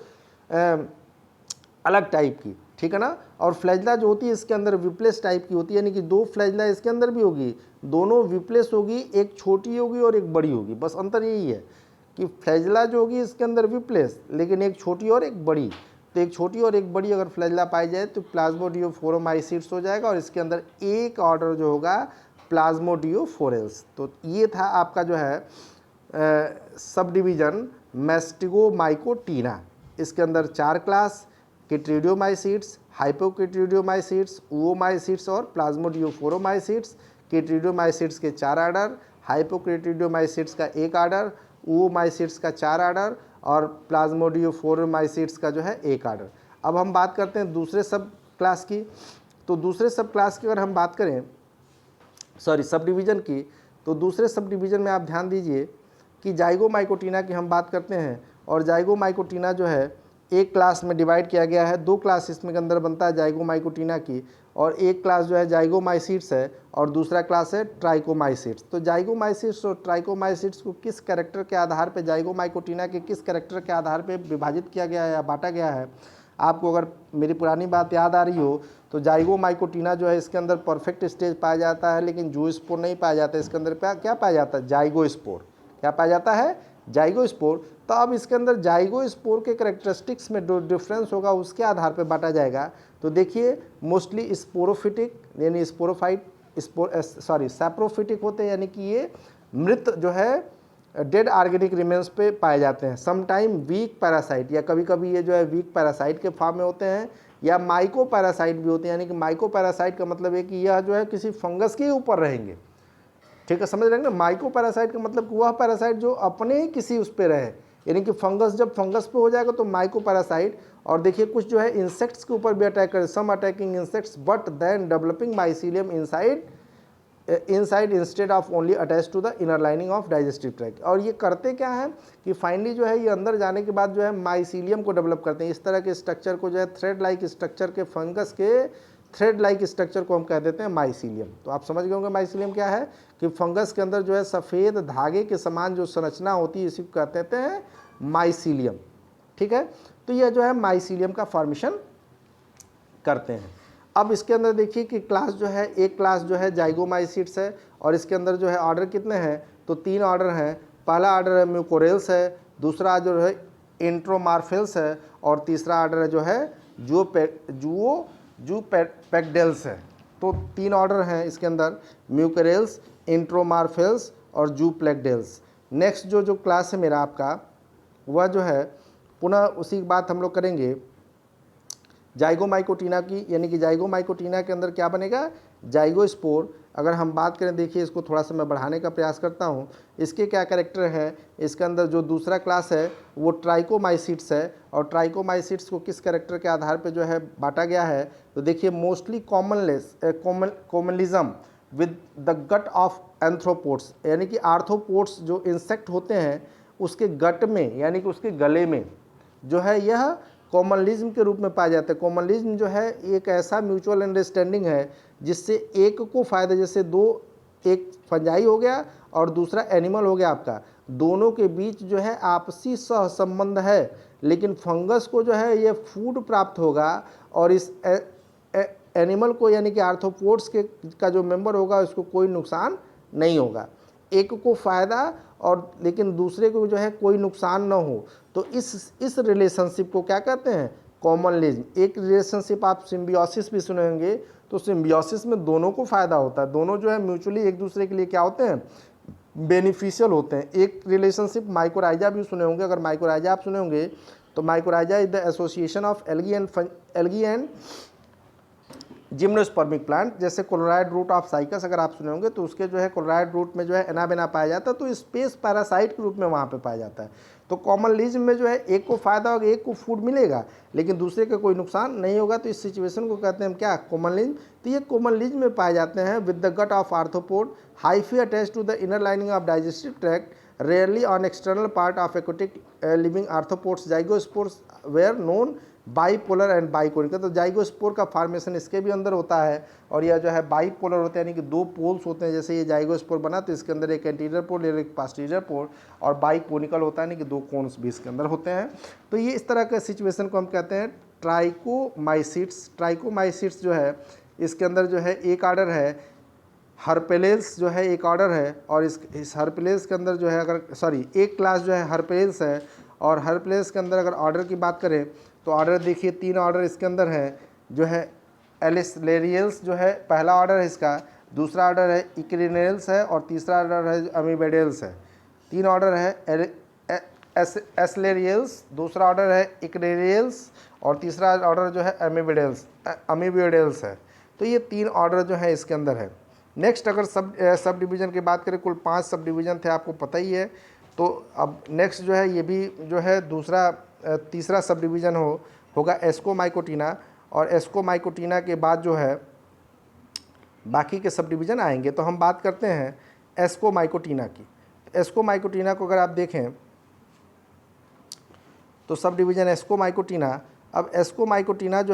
Speaker 1: अलग टाइप की, ठीक है ना। और फ्लैजला जो होती है इसके अंदर विप्लेस टाइप की होती है, यानी कि दो फ्लैजला इसके अंदर भी होगी, दोनों विप्लेस होगी, एक छोटी होगी और एक बड़ी होगी, बस अंतर यही है कि फ्लैजला जो होगी इसके अंदर विप्लेस, लेकिन एक छोटी और एक बड़ी। तो एक छोटी और एक बड़ी अगर फ्लैजला पाई जाए तो प्लाज्मोडियोफोरोमाइसीट्स हो जाएगा, और इसके अंदर एक ऑर्डर जो होगा प्लाज्मोडियोफोरेल्स। तो ये था आपका जो है सब डिवीज़न मैस्टिगोमाइकोटीना। इसके अंदर 4 क्लास, किट्रीडियोमाइसीट्स, हाइपोकिट्रीडियोमाइसीट्स, ओओमाइसीट्स और प्लाज्मोडियोफोरोमाइसीट्स। किट्रीडियोमाइसीट्स के 4 आर्डर, हाइपोकिट्रीडियोमाइसीट्स का 1 आर्डर, ओओमाइसीट्स का 4 आर्डर और प्लाज्मोडियोफोरोमाइसीट्स का जो है 1 आर्डर। अब हम बात करते हैं दूसरे सब क्लास की। तो दूसरे सब क्लास की अगर हम बात करें, सॉरी सब डिवीज़न की, तो दूसरे सब डिवीज़न में आप ध्यान दीजिए कि जाइगोमाइकोटीना की हम बात करते हैं। और जाइगोमाइकोटीना जो है एक क्लास में डिवाइड किया गया है, 2 क्लास इसमें के अंदर बनता है जाइगोमाइकोटीना की, और एक क्लास जो है जाइगोमाइसीट्स है और दूसरा क्लास है ट्राइकोमाइसीट्स। तो जाइगोमाइसीट्स और ट्राइकोमाइसीट्स को किस कैरेक्टर के आधार पे, जाइगोमाइकोटीना के किस कैरेक्टर के आधार पे विभाजित किया गया है या बांटा गया है, आपको अगर मेरी पुरानी बात याद आ रही हो तो जाइगोमाइकोटीना जो है इसके अंदर परफेक्ट स्टेज पाया जाता है, लेकिन जूस्पोर नहीं पाया जाता। इसके अंदर क्या पाया जाता है? जाइगोस्पोर। क्या पाया जाता है? जाइगोस्पोर। तो अब इसके अंदर जाइगोस्पोर के कैरेक्टरिस्टिक्स में जो डिफरेंस होगा उसके आधार पर बांटा जाएगा। तो देखिए मोस्टली स्पोरोफिटिक यानी स्पोरोफाइट सैप्रोफिटिक होते हैं, यानी कि ये मृत जो है डेड ऑर्गेनिक रिमेन्स पे पाए जाते हैं। समटाइम वीक पैरासाइट, या कभी कभी ये जो है वीक पैरासाइट के फॉर्म में होते हैं, या माइको पैरासाइट भी होते हैं। यानी कि माइको पैरासाइट का मतलब है कि यह जो है किसी फंगस के ऊपर रहेंगे, ठीक है, समझ रहे हैं ना। माइको पैरासाइट का मतलब वह पैरासाइट जो अपने ही किसी उस पर रहे, यानी कि फंगस जब फंगस पे हो जाएगा तो माइको पैरासाइट। और देखिए कुछ जो है इंसेक्ट्स के ऊपर भी अटैक करे, some attacking insects but then developing mycelium inside instead of only attach to the inner lining of digestive tract. और ये करते क्या है कि फाइनली जो है ये अंदर जाने के बाद जो है माइसीलियम को डेवलप करते हैं। इस तरह के स्ट्रक्चर को जो है थ्रेड लाइक स्ट्रक्चर के फंगस के थ्रेड लाइक स्ट्रक्चर को हम कह देते हैं माइसीलियम। तो आप समझ गए होंगे माइसीलियम क्या है, कि फंगस के अंदर जो है सफ़ेद धागे के समान जो संरचना होती है इसी को कहते हैं माइसीलियम, ठीक है। तो यह जो है माइसीलियम का फॉर्मेशन करते हैं। अब इसके अंदर देखिए कि क्लास जो है, एक क्लास जो है जाइगोमाइसीट्स है, और इसके अंदर जो है ऑर्डर कितने हैं, तो 3 ऑर्डर हैं। पहला ऑर्डर है म्यूकोरेल्स है, दूसरा जो है इंट्रोमार्फेल्स है, और तीसरा ऑर्डर है जो है जूपेक्डेल्स है। तो 3 ऑर्डर हैं इसके अंदर, म्यूकोरेल्स, इंट्रोमार्फेल्स और जूप्लेक्डेल्स। नेक्स्ट जो क्लास है मेरा आपका, वह जो है पुनः उसी की बात हम लोग करेंगे जाइगोमाइकोटीना की, यानी कि जाइगोमाइकोटीना के अंदर क्या बनेगा, जाइगोस्पोर। अगर हम बात करें, देखिए इसको थोड़ा सा मैं बढ़ाने का प्रयास करता हूँ। इसके क्या कैरेक्टर है, इसके अंदर जो दूसरा क्लास है वो ट्राइकोमाइसीट्स है, और ट्राइकोमाइसीट्स को किस कैरेक्टर के आधार पे जो है बांटा गया है, तो देखिए mostly commensalism with the gut of arthropods, यानी कि आर्थ्रोपोड्स जो इंसेक्ट होते हैं उसके गट में, यानी कि उसके गले में जो है यह कॉमनलिज्म के रूप में पाया जाता है। कॉमनलिज्म जो है एक ऐसा म्यूचुअल अंडरस्टैंडिंग है जिससे एक को फ़ायदा, जैसे दो, एक फंजाई हो गया और दूसरा एनिमल हो गया आपका, दोनों के बीच जो है आपसी सह संबंध है, लेकिन फंगस को जो है ये फूड प्राप्त होगा और इस एनिमल को, यानी कि आर्थ्रोपोड्स के का जो मेंबर होगा उसको कोई नुकसान नहीं होगा। एक को फ़ायदा और लेकिन दूसरे को जो है कोई नुकसान ना हो, तो इस रिलेशनशिप को क्या कहते हैं, कॉमनलिज्म। एक रिलेशनशिप आप सिम्बियोसिस भी सुने होंगे, तो सिम्बियोसिस में दोनों को फ़ायदा होता है, दोनों जो है म्यूचुअली एक दूसरे के लिए क्या होते हैं, बेनिफिशियल होते हैं। एक रिलेशनशिप माइकोराइजा भी सुने होंगे, अगर माइकोराइजा आप सुने होंगे तो mycorrhiza is the association of algae and gymnospermic plant. जैसे क्लोराइड रूट ऑफ साइकस अगर आप सुने होंगे तो उसके जो है क्लोराइड रूट में जो है एनाबेना पाया जाता है, तो स्पेस पैरासाइट के रूप में वहाँ पे पाया जाता है। तो कॉमनलिज्म में जो है एक को फ़ायदा होगा, एक को फूड मिलेगा, लेकिन दूसरे का कोई नुकसान नहीं होगा, तो इस सिचुएशन को कहते हैं हम क्या, कॉमनलिज्म। तो ये कॉमनलिज्म में पाए जाते हैं with the gut of arthropod, hyphae attach to the inner lining of digestive tract, rarely on external part of aquatic living arthropods. Zygospores were known bipolar and biconical. तो जाइगोस्पोर का formation इसके भी अंदर होता है, और यह जो है बाईपोलर होते हैं, यानी कि 2 पोल्स होते हैं। जैसे ये जाइगोस्पोर बना तो इसके अंदर एक एंटीरियर पोल और एक पास्टीरियर पोल, और बाइकोनिकल होता है, यानी कि 2 कोन्स भी इसके अंदर होते हैं। तो ये इस तरह के सिचुएशन को हम कहते हैं ट्राइकोमाइसिट्स जो है इसके अंदर जो है एक ऑर्डर है, हर्पेलेस जो है एक ऑर्डर है, और इस हर्पेलेस के अंदर जो है एक क्लास जो है हर्पेलेस है, और हर्पेलेस के अंदर अगर ऑर्डर की बात करें तो ऑर्डर देखिए 3 ऑर्डर इसके अंदर है, जो है एलिसलेरियल्स जो है पहला ऑर्डर है इसका, दूसरा ऑर्डर है इक्रिनेल्स है, और तीसरा ऑर्डर है अमीबेडेल्स है। 3 ऑर्डर है एस्लेरियल्स, दूसरा ऑर्डर है इक्रिनेल्स, और तीसरा ऑर्डर जो है अमीबेडेल्स है। तो ये 3 ऑर्डर जो है इसके अंदर है। नेक्स्ट अगर सब डिवीज़न की बात करें, कुल 5 सब डिवीज़न थे, आपको पता ही है। तो अब नेक्स्ट जो है ये भी जो है तीसरा सब डिवीज़न होगा एस्कोमाइकोटिना, और एस्कोमाइकोटिना के बाद जो है बाकी के सब डिवीज़न आएंगे। तो हम बात करते हैं एस्कोमाइकोटिना की। एस्कोमाइकोटिना को अगर आप देखें तो सब डिवीज़न एस्कोमाइकोटिना। अब एस्कोमाइकोटिना जो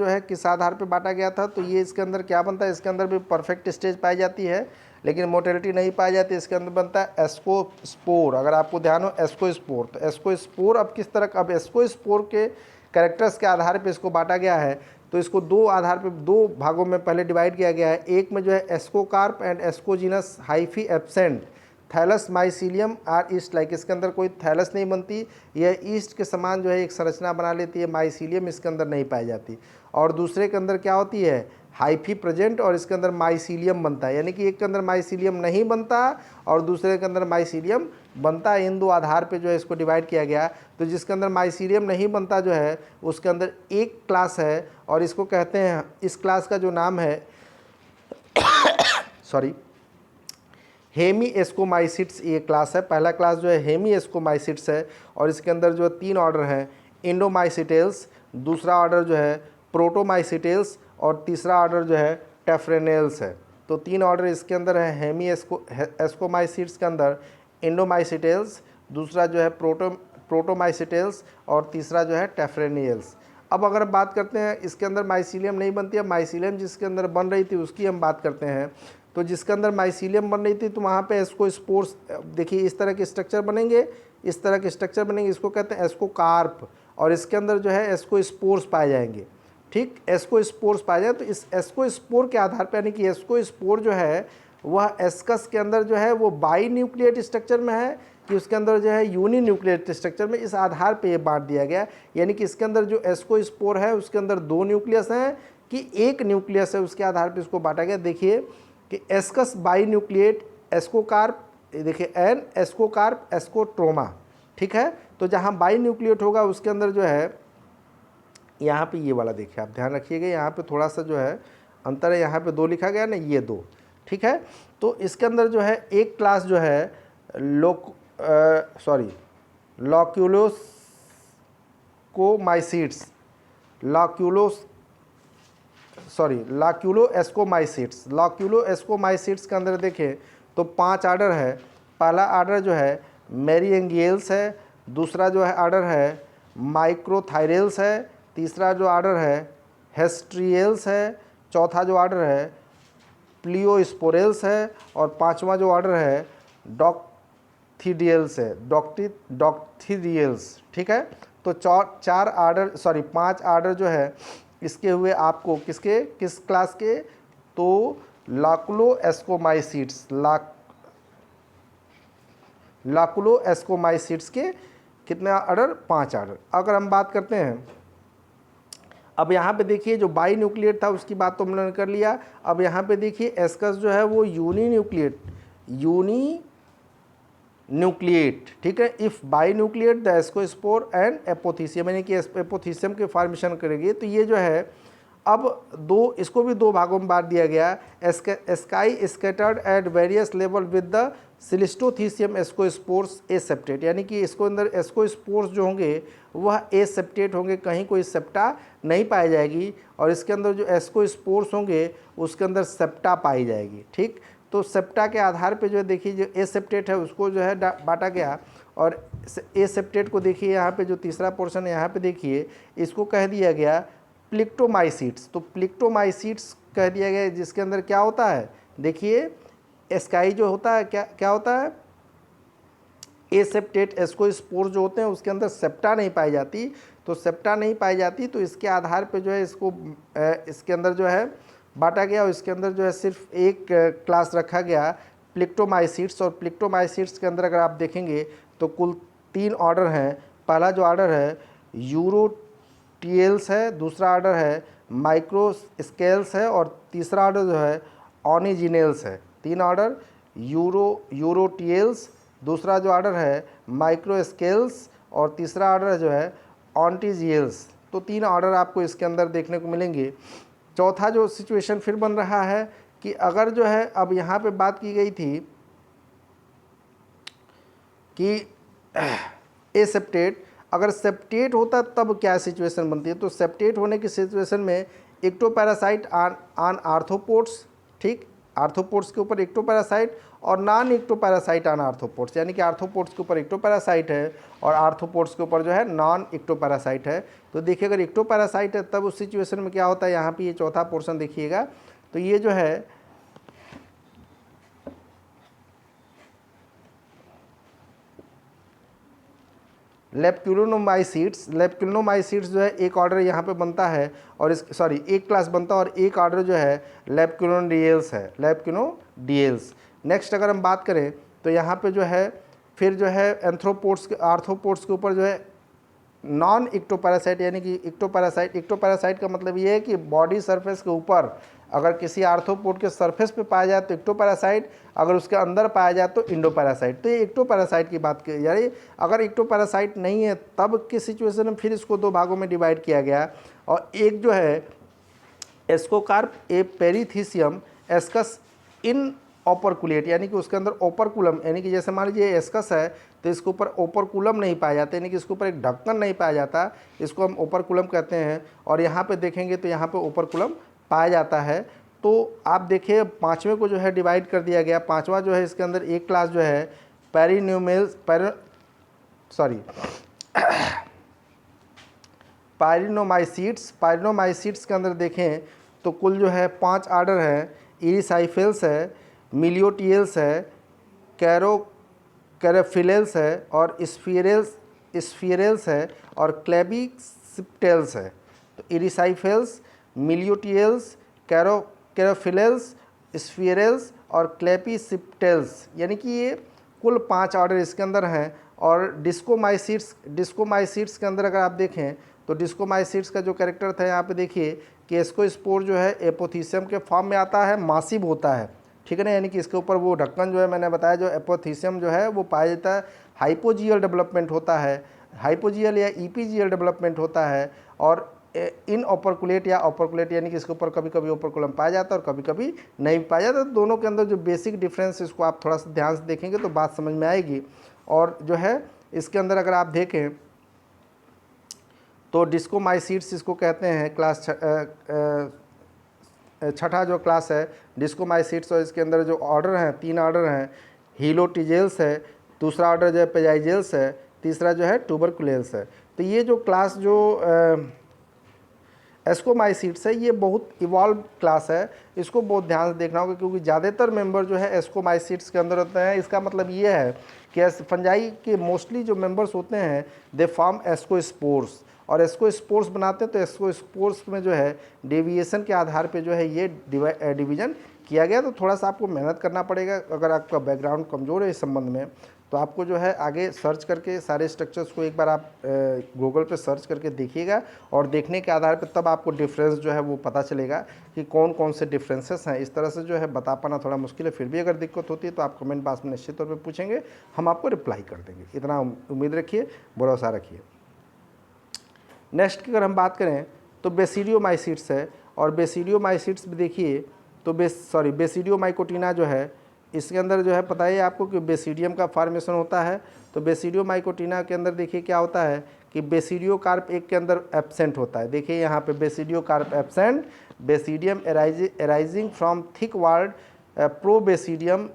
Speaker 1: है किस आधार पे बांटा गया था, तो ये इसके अंदर क्या बनता है, इसके अंदर भी परफेक्ट स्टेज पाई जाती है लेकिन मोटेलिटी नहीं पाई जाती। इसके अंदर बनता है एस्कोस्पोर। अगर आपको ध्यान हो एस्कोस्पोर, तो एस्कोस्पोर अब किस तरह, अब एस्कोस्पोर के कैरेक्टर्स के आधार पे इसको बांटा गया है। तो इसको 2 भागों में पहले डिवाइड किया गया है। एक में जो है ascocarp and ascogenous hyphae absent, thallus mycelium or yeast like, इसके अंदर कोई थैलस नहीं बनती, यह ईस्ट के समान जो है एक संरचना बना लेती है, माइसीलियम इसके अंदर नहीं पाई जाती। और दूसरे के अंदर क्या होती है, हाइफी प्रेजेंट, और इसके अंदर माइसीलियम बनता है। यानी कि एक के अंदर माइसीलियम नहीं बनता और दूसरे के अंदर माइसीलियम बनता है। इन 2 आधार पे जो है इसको डिवाइड किया गया। तो जिसके अंदर माइसीलियम नहीं बनता जो है उसके अंदर एक क्लास है, और इसको कहते हैं, इस क्लास का जो नाम है हेमीएस्कोमाइसिट्स, ये क्लास है। पहला क्लास जो है हेमीएस्कोमाइसिट्स है, और इसके अंदर जो 3 ऑर्डर हैं, इंडोमाइसिटेल्स, दूसरा ऑर्डर जो है प्रोटोमाइसिटेल्स, और तीसरा ऑर्डर जो है टेफ्रेनेल्स है। तो 3 ऑर्डर इसके अंदर है हेमीएस्कोमाइसिट्स के अंदर, इंडोमाइसिटेल्स, दूसरा जो है प्रोटोमाइसिटेल्स, और तीसरा जो है टेफ्रेनियल्स। अब अगर बात करते हैं इसके अंदर माइसीलियम नहीं बनती है, माइसीलियम जिसके अंदर बन रही थी उसकी हम बात करते हैं। तो जिसके अंदर माइसीलियम बन रही थी तो वहाँ पे एस्कोस्पोर्स, देखिए इस तरह के स्ट्रक्चर बनेंगे, इस तरह के स्ट्रक्चर बनेंगे, इसको कहते हैं एस्कोकार्प, और इसके अंदर जो है एस्कोस्पोर्स पाए जाएंगे। ठीक, एस्कोस्पोर्स पाए जाए। तो इस एस्कोस्पोर के आधार पर, यानी कि एस्कोस्पोर जो है वह एस्कस के अंदर जो है वो बाई न्यूक्लिएट स्ट्रक्चर में है कि उसके अंदर जो है यूनि न्यूक्लिएट स्ट्रक्चर में, इस आधार पे ये बांट दिया गया। यानी कि इसके अंदर जो एस्कोस्पोर है उसके अंदर 2 न्यूक्लियस हैं कि 1 न्यूक्लियस है, उसके आधार पे इसको बांटा गया। देखिए कि एस्कस बाई न्यूक्लिएट एस्कोकार्प, देखिए एन एस्कोकार्प एस्कोट्रोमा, ठीक है। तो जहाँ बाई न्यूक्लिएट होगा उसके अंदर जो है, यहाँ पे ये वाला देखिए आप ध्यान रखिएगा, यहाँ पे थोड़ा सा जो है अंतर है, यहाँ पे 2 लिखा गया ना, ये 2, ठीक है। तो इसके अंदर जो है एक क्लास जो है लॉक्यूलोस्कोमाइसिट्स, लॉक्यूलोएस्कोमाइसिट्स के अंदर देखें तो 5 ऑर्डर है। पहला ऑर्डर जो है मेरिएंगियल्स है, दूसरा जो है ऑर्डर है माइक्रोथायरेल्स है, तीसरा जो ऑर्डर है हेस्ट्रियल्स है, चौथा जो ऑर्डर है प्लियोस्पोरेल्स है, और 5वां जो ऑर्डर है डॉक्थिडियल्स है, डॉक्थिडियल्स, ठीक है। तो 5 ऑर्डर जो है इसके हुए आपको किस क्लास के, तो लाकुलोएस्कोमाइसिट्स के कितने ऑर्डर, 5 ऑर्डर। अगर हम बात करते हैं, अब यहाँ पे देखिए जो बाई न्यूक्लिएट था उसकी बात तो हमने कर लिया। अब यहाँ पे देखिए एस्कस जो है वो यूनी न्यूक्लिएट, ठीक है। If by nucleate the ascospore and apothecium, यानी कि एपोथीसियम के फॉर्मेशन करेगी। तो ये जो है अब इसको भी 2 भागों में बांट दिया गया। Asci scattered at various level with the cleistothecium ascospores aseptate, यानी कि इसको अंदर एस्कोस्पोर्स जो होंगे वह एसेप्टेट होंगे, कहीं कोई सेप्टा नहीं पाई जाएगी, और इसके अंदर जो एस्कोस्पोर्स होंगे उसके अंदर सेप्टा पाई जाएगी, ठीक। तो सेप्टा के आधार पे जो है देखिए जो एसेप्टेट है उसको जो है बांटा गया, और एसेप्टेट को देखिए यहाँ पे जो तीसरा पोर्शन है यहाँ पे देखिए इसको कह दिया गया प्लिक्टोमाइसिट्स। तो प्लिक्टोमाइसिट्स कह दिया गया जिसके अंदर क्या होता है, देखिए स्काई जो होता है क्या होता है, एसेप्टेट एस्कोस्पोर जो होते हैं उसके अंदर सेप्टा नहीं पाई जाती। तो सेप्टा नहीं पाई जाती, तो इसके आधार पे जो है इसको इसके अंदर जो है बांटा गया और इसके अंदर जो है सिर्फ एक क्लास रखा गया प्लिक्टोमाइसीट्स। और प्लिक्टोमाइसीट्स के अंदर अगर आप देखेंगे तो कुल 3 ऑर्डर हैं। पहला जो ऑर्डर है यूरोटियल्स है, दूसरा ऑर्डर है माइक्रोस्केल्स है और तीसरा ऑर्डर जो है ऑनिजिनेल्स है। 3 ऑर्डर यूरोटियल्स, दूसरा जो ऑर्डर है माइक्रोस्केल्स और तीसरा ऑर्डर जो है ऑन्टिजियल्स। तो 3 ऑर्डर आपको इसके अंदर देखने को मिलेंगे। चौथा जो सिचुएशन फिर बन रहा है कि अगर जो है अब यहाँ पे बात की गई थी कि ए सेप्टेट, अगर सेप्टेट होता तब क्या सिचुएशन बनती है। तो सेप्टेट होने की सिचुएशन में एक्टोपैरासाइट ऑन आर्थ्रोपोड्स, ठीक, आर्थ्रोपोड्स के ऊपर एक्टोपैरासाइट और नॉन एक्टोपैरासाइट ऑन आर्थ्रोपोड्स, यानी कि आर्थ्रोपोड्स के ऊपर एक्टोपैरासाइट है और आर्थ्रोपोड्स के ऊपर जो है नॉन एक्टोपैरासाइट है। तो देखिए अगर एक्टोपैरासाइट है तब उस सिचुएशन में क्या होता है, यहाँ पे ये चौथा पोर्शन देखिएगा तो ये जो है लेप्कुलिनोमाइसीट्स जो है एक ऑर्डर यहाँ पे बनता है और एक क्लास बनता है और एक ऑर्डर जो है लेप्कुलिनोडियल्स है, लेप्कुलिनोडियल्स। नेक्स्ट अगर हम बात करें तो यहाँ पे जो है फिर जो है आर्थ्रोपोड्स के ऊपर जो है नॉन एक्टोपैरासाइट, यानी कि एक्टोपैरासाइट का मतलब ये है कि बॉडी सरफेस के ऊपर अगर किसी आर्थ्रोपोड के सरफेस पे पाया जाए तो एक्टोपैरासाइट, अगर उसके अंदर पाया जाए तो इंडोपैरासाइट। तो ये एक्टोपैरासाइट की बात की, यानी अगर एक्टोपैरासाइट नहीं है तब की सिचुएशन में फिर इसको 2 भागों में डिवाइड किया गया और एक जो है एस्कोकार्प ए पेरिथीसियम एस्कस इन ओपरकुलेट, यानी कि उसके अंदर ओपरकुलम, यानी कि जैसे मान लीजिए एस्कस है तो इसके ऊपर ओपरकुलम नहीं पाया जाता, यानी कि इसके ऊपर एक ढक्कन नहीं पाया जाता, इसको हम ओपरकुलम कहते हैं। और यहाँ पे देखेंगे तो यहाँ पे ओपरकुलम पाया जाता है। तो आप देखिए 5वें को जो है डिवाइड कर दिया गया। 5वां जो है इसके अंदर एक क्लास जो है पायरिनोमाइसीट्स के अंदर देखें तो कुल जो है 5 ऑर्डर हैं। इरिसाइफेल्स है, मिलियोटियल्स है, कैरोफिलेल्स है और स्फीरेल्स है और क्लेबिसिप्टेल्स है। तो इरिसाइफेल्स, मिलियोटियल्स, कैरोफिलेल्स, स्फीरेल्स और क्लेबिसिप्टेल्स, यानी कि ये कुल 5 ऑर्डर इसके अंदर हैं। और डिस्कोमाइसीट्स के अंदर अगर आप देखें तो डिस्कोमाइसीट्स का जो कैरेक्टर था यहाँ पे देखिए कि एस्कोस्पोर जो है एपोथीसियम के फॉर्म में आता है, मासिव होता है, ठीक है ना, यानी कि इसके ऊपर वो ढक्कन जो है मैंने बताया जो एपोथीसियम जो है वो पाया जाता है। हाइपोजियल डेवलपमेंट होता है, हाइपोजियल या ईपीजियल डेवलपमेंट होता है और इन ओपरकुलेट या ओपरकुलेट, यानी कि इसके ऊपर कभी कभी ओपरकुलम पाया जाता है और कभी कभी नहीं पाया जाता। दोनों के अंदर जो बेसिक डिफरेंस इसको आप थोड़ा सा ध्यान से देखेंगे तो बात समझ में आएगी। और जो है इसके अंदर अगर आप देखें तो डिस्कोमाइसीट्स इसको कहते हैं, क्लास छठा जो क्लास है डिस्कोमाइसीट्स। और इसके अंदर जो ऑर्डर हैं 3 ऑर्डर हैं, हीलोटिजेल्स है, दूसरा ऑर्डर जो है पेजाइजेल्स है, तीसरा जो है ट्यूबरकुलेल्स है। तो ये जो क्लास जो एस्कोमाइसीट्स है ये बहुत इवॉल्व क्लास है, इसको बहुत ध्यान से देखना होगा क्योंकि ज़्यादातर मेंबर जो है एस्कोमाइसीट्स के अंदर होते हैं। इसका मतलब ये है कि फंजाई के मोस्टली जो मेंबर्स होते हैं दे फॉर्म एस्कोस्पोर्स, और एस्कोस्पोर्स बनाते हैं। तो एस्कोस्पोर्स में जो है डेविएशन के आधार पे जो है ये डिवीज़न किया गया। तो थोड़ा सा आपको मेहनत करना पड़ेगा अगर आपका बैकग्राउंड कमज़ोर है इस संबंध में, तो आपको जो है आगे सर्च करके सारे स्ट्रक्चर्स को एक बार आप गूगल पे सर्च करके देखिएगा और देखने के आधार पे तब आपको डिफरेंस जो है वो पता चलेगा कि कौन कौन से डिफरेंसेस हैं। इस तरह से जो है बता पाना थोड़ा मुश्किल है, फिर भी अगर दिक्कत होती है तो आप कमेंट बॉक्स में निश्चित तौर पर पूछेंगे, हम आपको रिप्लाई कर देंगे। इतना उम्मीद रखिए, भरोसा रखिए। नेक्स्ट की अगर हम बात करें तो बेसिडियोमाइसीट्स है, और बेसिडियोमाइसीट्स भी देखिए तो बेसिडियोमाइकोटिना जो है इसके अंदर जो है पता है आपको कि बेसिडियम का फॉर्मेशन होता है। तो बेसिडियोमाइकोटिना के अंदर देखिए क्या होता है कि बेसिडियोकार्प एक के अंदर एब्सेंट होता है। देखिए यहाँ पे basidiocarp absent, basidium arising from thick walled probasidium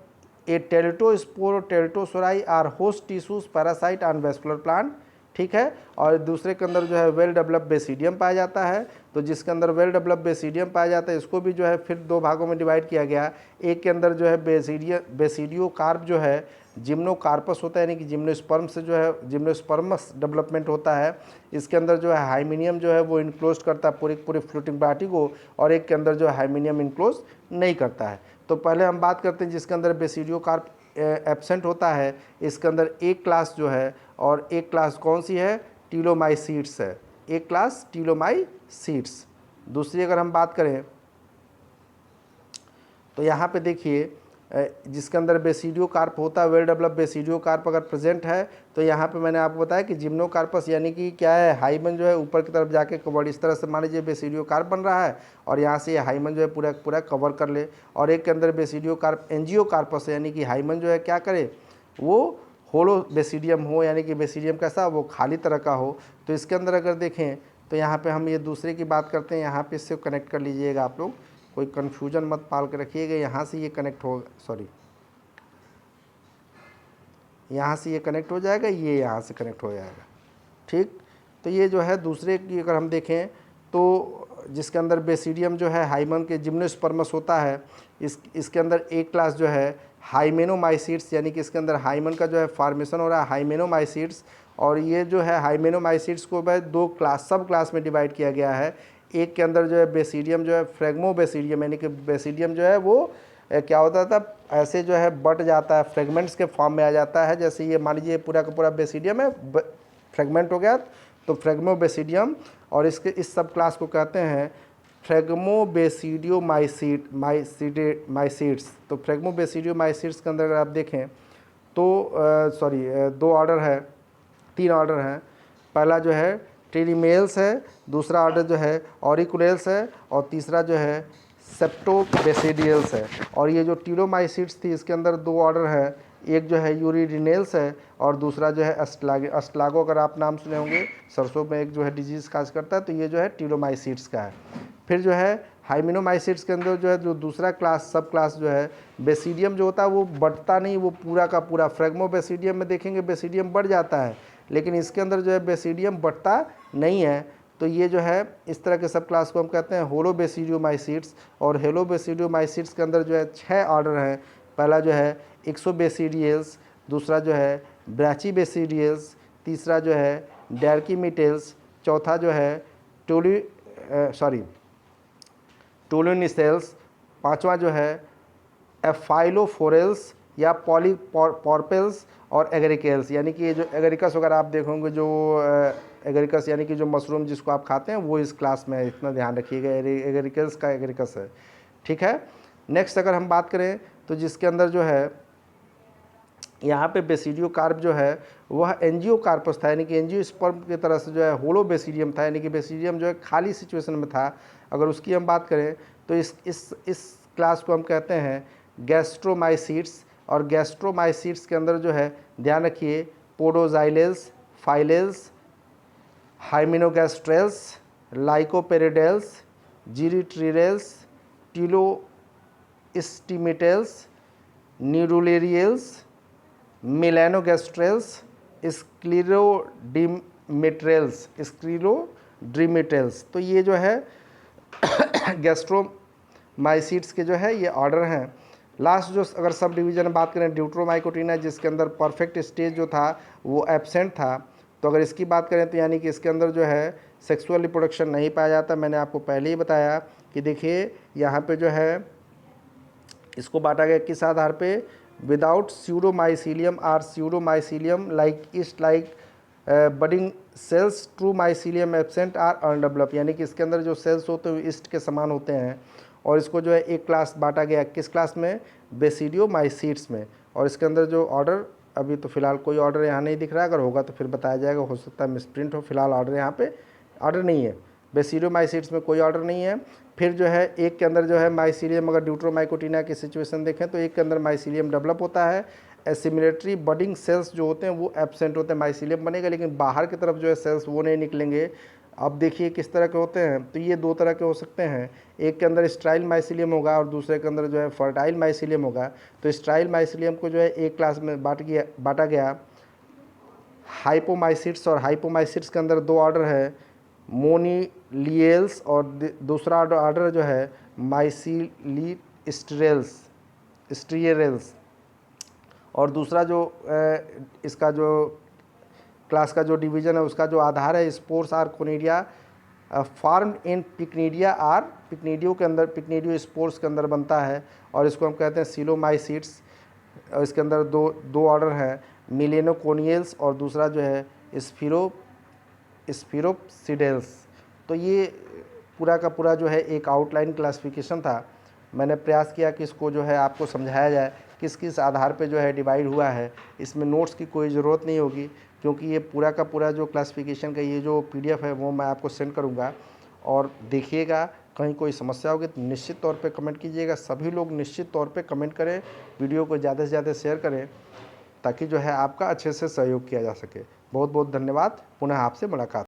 Speaker 1: a teliospore teliosori or host tissues parasite on vascular plant, ठीक है। और दूसरे के अंदर जो है वेल डेवलप बेसिडियम पाया जाता है। तो जिसके अंदर वेल डेवलप बेसिडियम पाया जाता है इसको भी जो है फिर 2 भागों में डिवाइड किया गया। एक के अंदर जो है बेसिडियो कार्प जो है जिम्नोकार्पस होता है, यानी कि जिम्नोस्पर्म से जो है जिम्नोस्पर्मस डेवलपमेंट होता है। इसके अंदर जो है हाइमेनियम जो है वो इनक्लोज करता है पूरी फ्लोटिंग बॉडी को, और एक के अंदर जो है हाइमेनियम इनक्लोज नहीं करता है। तो पहले हम बात करते हैं जिसके अंदर बेसिडियोकार्प एब्सेंट होता है। इसके अंदर एक क्लास जो है, और एक क्लास कौन सी है, टीलोमाइसीट्स है, एक क्लास टीलोमाइसीट्स। दूसरी अगर हम बात करें तो यहाँ पे देखिए जिसके अंदर बेसिडियोकार्प होता है, वेल डेवलप बेसिडियोकार्प अगर प्रेजेंट है, तो यहाँ पे मैंने आपको बताया कि जिम्नोकार्पस यानी कि क्या है, हाइमन जो है ऊपर की तरफ जाके कवर, इस तरह से मान लीजिए बेसिडियोकार्प बन रहा है और यहाँ से ये हाइमन जो है पूरा पूरा कवर कर ले। और एक के अंदर बेसिडियोकार्प एंजियोकार्पस है, यानी कि हाइमन जो है क्या करे, वो होलो बेसिडियम हो, यानी कि बेसिडियम कैसा, वो खाली तरह का हो। तो इसके अंदर अगर देखें तो यहाँ पे हम ये दूसरे की बात करते हैं, यहाँ पे इससे कनेक्ट कर लीजिएगा आप लोग, कोई कन्फ्यूजन मत पाल के रखिएगा। यहाँ से ये कनेक्ट हो, सॉरी यहाँ से ये कनेक्ट हो जाएगा, ये यहाँ से कनेक्ट हो जाएगा, ठीक। तो ये जो है दूसरे की अगर हम देखें तो जिसके अंदर बेसिडियम जो है हाइमन के जिम्नोस्पर्मस होता है, इसके अंदर एक क्लास जो है हाइमेनोमाइसीट्स, यानी कि इसके अंदर हाइमन का जो है फॉर्मेशन हो रहा है हाइमेनोमाइसीट्स। और ये जो है हाइमेनोमाइसीट्स को भाई दो क्लास सब क्लास में डिवाइड किया गया है। एक के अंदर जो है बेसिडियम जो है फ्रेगमोबेसिडियम, यानी कि बेसिडियम जो है वो क्या होता था, ऐसे जो है बट जाता है, फ्रेगमेंट्स के फॉर्म में आ जाता है। जैसे ये मान लीजिए पूरा का पूरा बेसिडियम है, फ्रेगमेंट हो गया तो फ्रेगमोबेसिडियम, और इसके इस सब क्लास को कहते हैं फ्रेगमोबेसिडियोमाइसीट्स। तो फ्रेगमोबेसिडियोमाइसीट्स के अंदर अगर आप देखें तो सॉरी दो ऑर्डर है, तीन ऑर्डर हैं। पहला जो है टेरिमेल्स है, दूसरा ऑर्डर जो है ऑरिकुलेल्स है, और तीसरा जो है सेप्टोबेसिडियल्स है। और ये जो टीलोमाइसीट्स थी इसके अंदर दो ऑर्डर है, एक जो है यूरिडिनेल्स है और दूसरा जो है अस्टलागो। अगर आप नाम सुने होंगे, सरसों में एक जो है डिजीज़ काज करता है, तो ये जो है टीलोमाइसीट्स का है। फिर जो है हाइमेनोमाइसीट्स के अंदर जो है जो दूसरा क्लास सब क्लास जो है बेसिडियम जो होता है वो बढ़ता नहीं, वो पूरा का पूरा फ्रेगमोबेसिडियम में देखेंगे बेसिडियम बढ़ जाता है, लेकिन इसके अंदर जो है बेसिडियम बढ़ता नहीं है। तो ये जो है इस तरह के सब क्लास को हम कहते हैं होलोबेसिडियोमाइसीट्स। और हेलोबेसिडियोमाइसीट्स के अंदर जो है 6 ऑर्डर हैं। पहला जो है एक्सोबेसिडियल्स, दूसरा जो है ब्रैचीबेसिडियल्स, तीसरा जो है डैर्कीमिटेल्स, चौथा जो है टोलोनिसेल्स, पांचवा जो है एफाइलोफोरेल्स या पॉलीपॉर्पेल्स, और एगरिकल्स, यानी कि ये जो एगरिकस वगैरह आप देखोगे, जो एगरिकस यानी कि जो मशरूम जिसको आप खाते हैं वो इस क्लास में है, इतना ध्यान रखिएगा, एगरिकल्स का एगरिकस है, ठीक है। नेक्स्ट अगर हम बात करें तो जिसके अंदर जो है यहाँ पे बेसिडियोकार्प जो है वह एंजियोकार्पस था, यानी कि एंजियोस्पर्म की तरह से जो है होलोबेसिडियम था, यानी कि बेसिडियम जो है खाली सिचुएशन में था। अगर उसकी हम बात करें तो इस क्लास को हम कहते हैं गैस्ट्रोमाइसीट्स। और गैस्ट्रोमाइसीट्स के अंदर जो है ध्यान रखिए पोडोजाइलेल्स, फाइलेल्स, हाइमेनोगैस्ट्रेल्स, लाइकोपेरिडेल्स, जीरिट्रिरेल्स, टीलोस्टिमिटेल्स, न्यूरुलेरियल्स, मेलानोगैस्ट्रेल्स, स्क्लीरोड्रीमेटेल्स। तो ये जो है गैस्ट्रोमाइसीट्स के जो है ये ऑर्डर हैं। लास्ट जो अगर सब डिवीज़न बात करें ड्यूट्रोमाइकोटिना, जिसके अंदर परफेक्ट स्टेज जो था वो एब्सेंट था। तो अगर इसकी बात करें तो यानी कि इसके अंदर जो है सेक्सुअल रिप्रोडक्शन नहीं पाया जाता। मैंने आपको पहले ही बताया कि देखिए यहाँ पे जो है इसको बांटा गया किस आधार पे, without pseudomycelium or pseudomycelium like yeast like budding cells, true mycelium absent or undevelop, यानी कि इसके अंदर जो सेल्स होते हैं ईस्ट के समान होते हैं। और इसको जो है एक क्लास बांटा गया किस क्लास में, बेसिडियोमाइसीट्स में। और इसके अंदर जो ऑर्डर अभी तो फिलहाल कोई ऑर्डर यहाँ नहीं दिख रहा है, अगर होगा तो फिर बताया जाएगा, हो सकता है मिसप्रिंट हो। फिलहाल ऑर्डर यहाँ पे ऑर्डर नहीं है, बेसिडियोमाइसीट्स में कोई ऑर्डर नहीं है। फिर जो है एक के अंदर जो है माइसीलियम, अगर ड्यूट्रोमाइकोटिना की सिचुएशन देखें तो एक के अंदर माइसीलियम डेवलप होता है। एसिमिलेटरी बडिंग सेल्स जो होते हैं वो एब्सेंट होते हैं, माइसीलियम बनेगा लेकिन बाहर की तरफ जो है सेल्स वो नहीं निकलेंगे। अब देखिए किस तरह के होते हैं, तो ये दो तरह के हो सकते हैं, एक के अंदर स्ट्राइल माइसीलियम होगा और दूसरे के अंदर जो है फर्टाइल माइसीलियम होगा। तो स्ट्राइल माइसीलियम को जो है एक क्लास में बांटा गया हाइपोमाइसीट्स, और हाइपोमाइसीट्स के अंदर दो ऑर्डर है मोनीलियल्स, और दूसरा ऑर्डर जो है माइसीलिस्ट्रियल्स। और दूसरा जो इसका जो क्लास का जो डिवीज़न है उसका जो आधार है spores are conidia form in pycnidia or pycnidia के अंदर पिकनीडियो स्पोर्स के अंदर बनता है और इसको हम कहते हैं सिलोमाइसीड्स। इसके अंदर दो ऑर्डर हैं मिलेनोकोनियल्स और दूसरा जो है स्फीरोप्सिडेल्स। तो ये पूरा का पूरा जो है एक आउटलाइन क्लासिफिकेशन था। मैंने प्रयास किया कि इसको जो है आपको समझाया जाए किस किस आधार पे जो है डिवाइड हुआ है। इसमें नोट्स की कोई ज़रूरत नहीं होगी क्योंकि ये पूरा का पूरा जो क्लासिफिकेशन का ये जो PDF है वो मैं आपको सेंड करूँगा और देखिएगा। कहीं कोई समस्या होगी तो निश्चित तौर पे कमेंट कीजिएगा। सभी लोग निश्चित तौर पे कमेंट करें, वीडियो को ज़्यादा से ज़्यादा शेयर करें ताकि जो है आपका अच्छे से सहयोग किया जा सके। बहुत बहुत धन्यवाद। पुनः आपसे मुलाकात।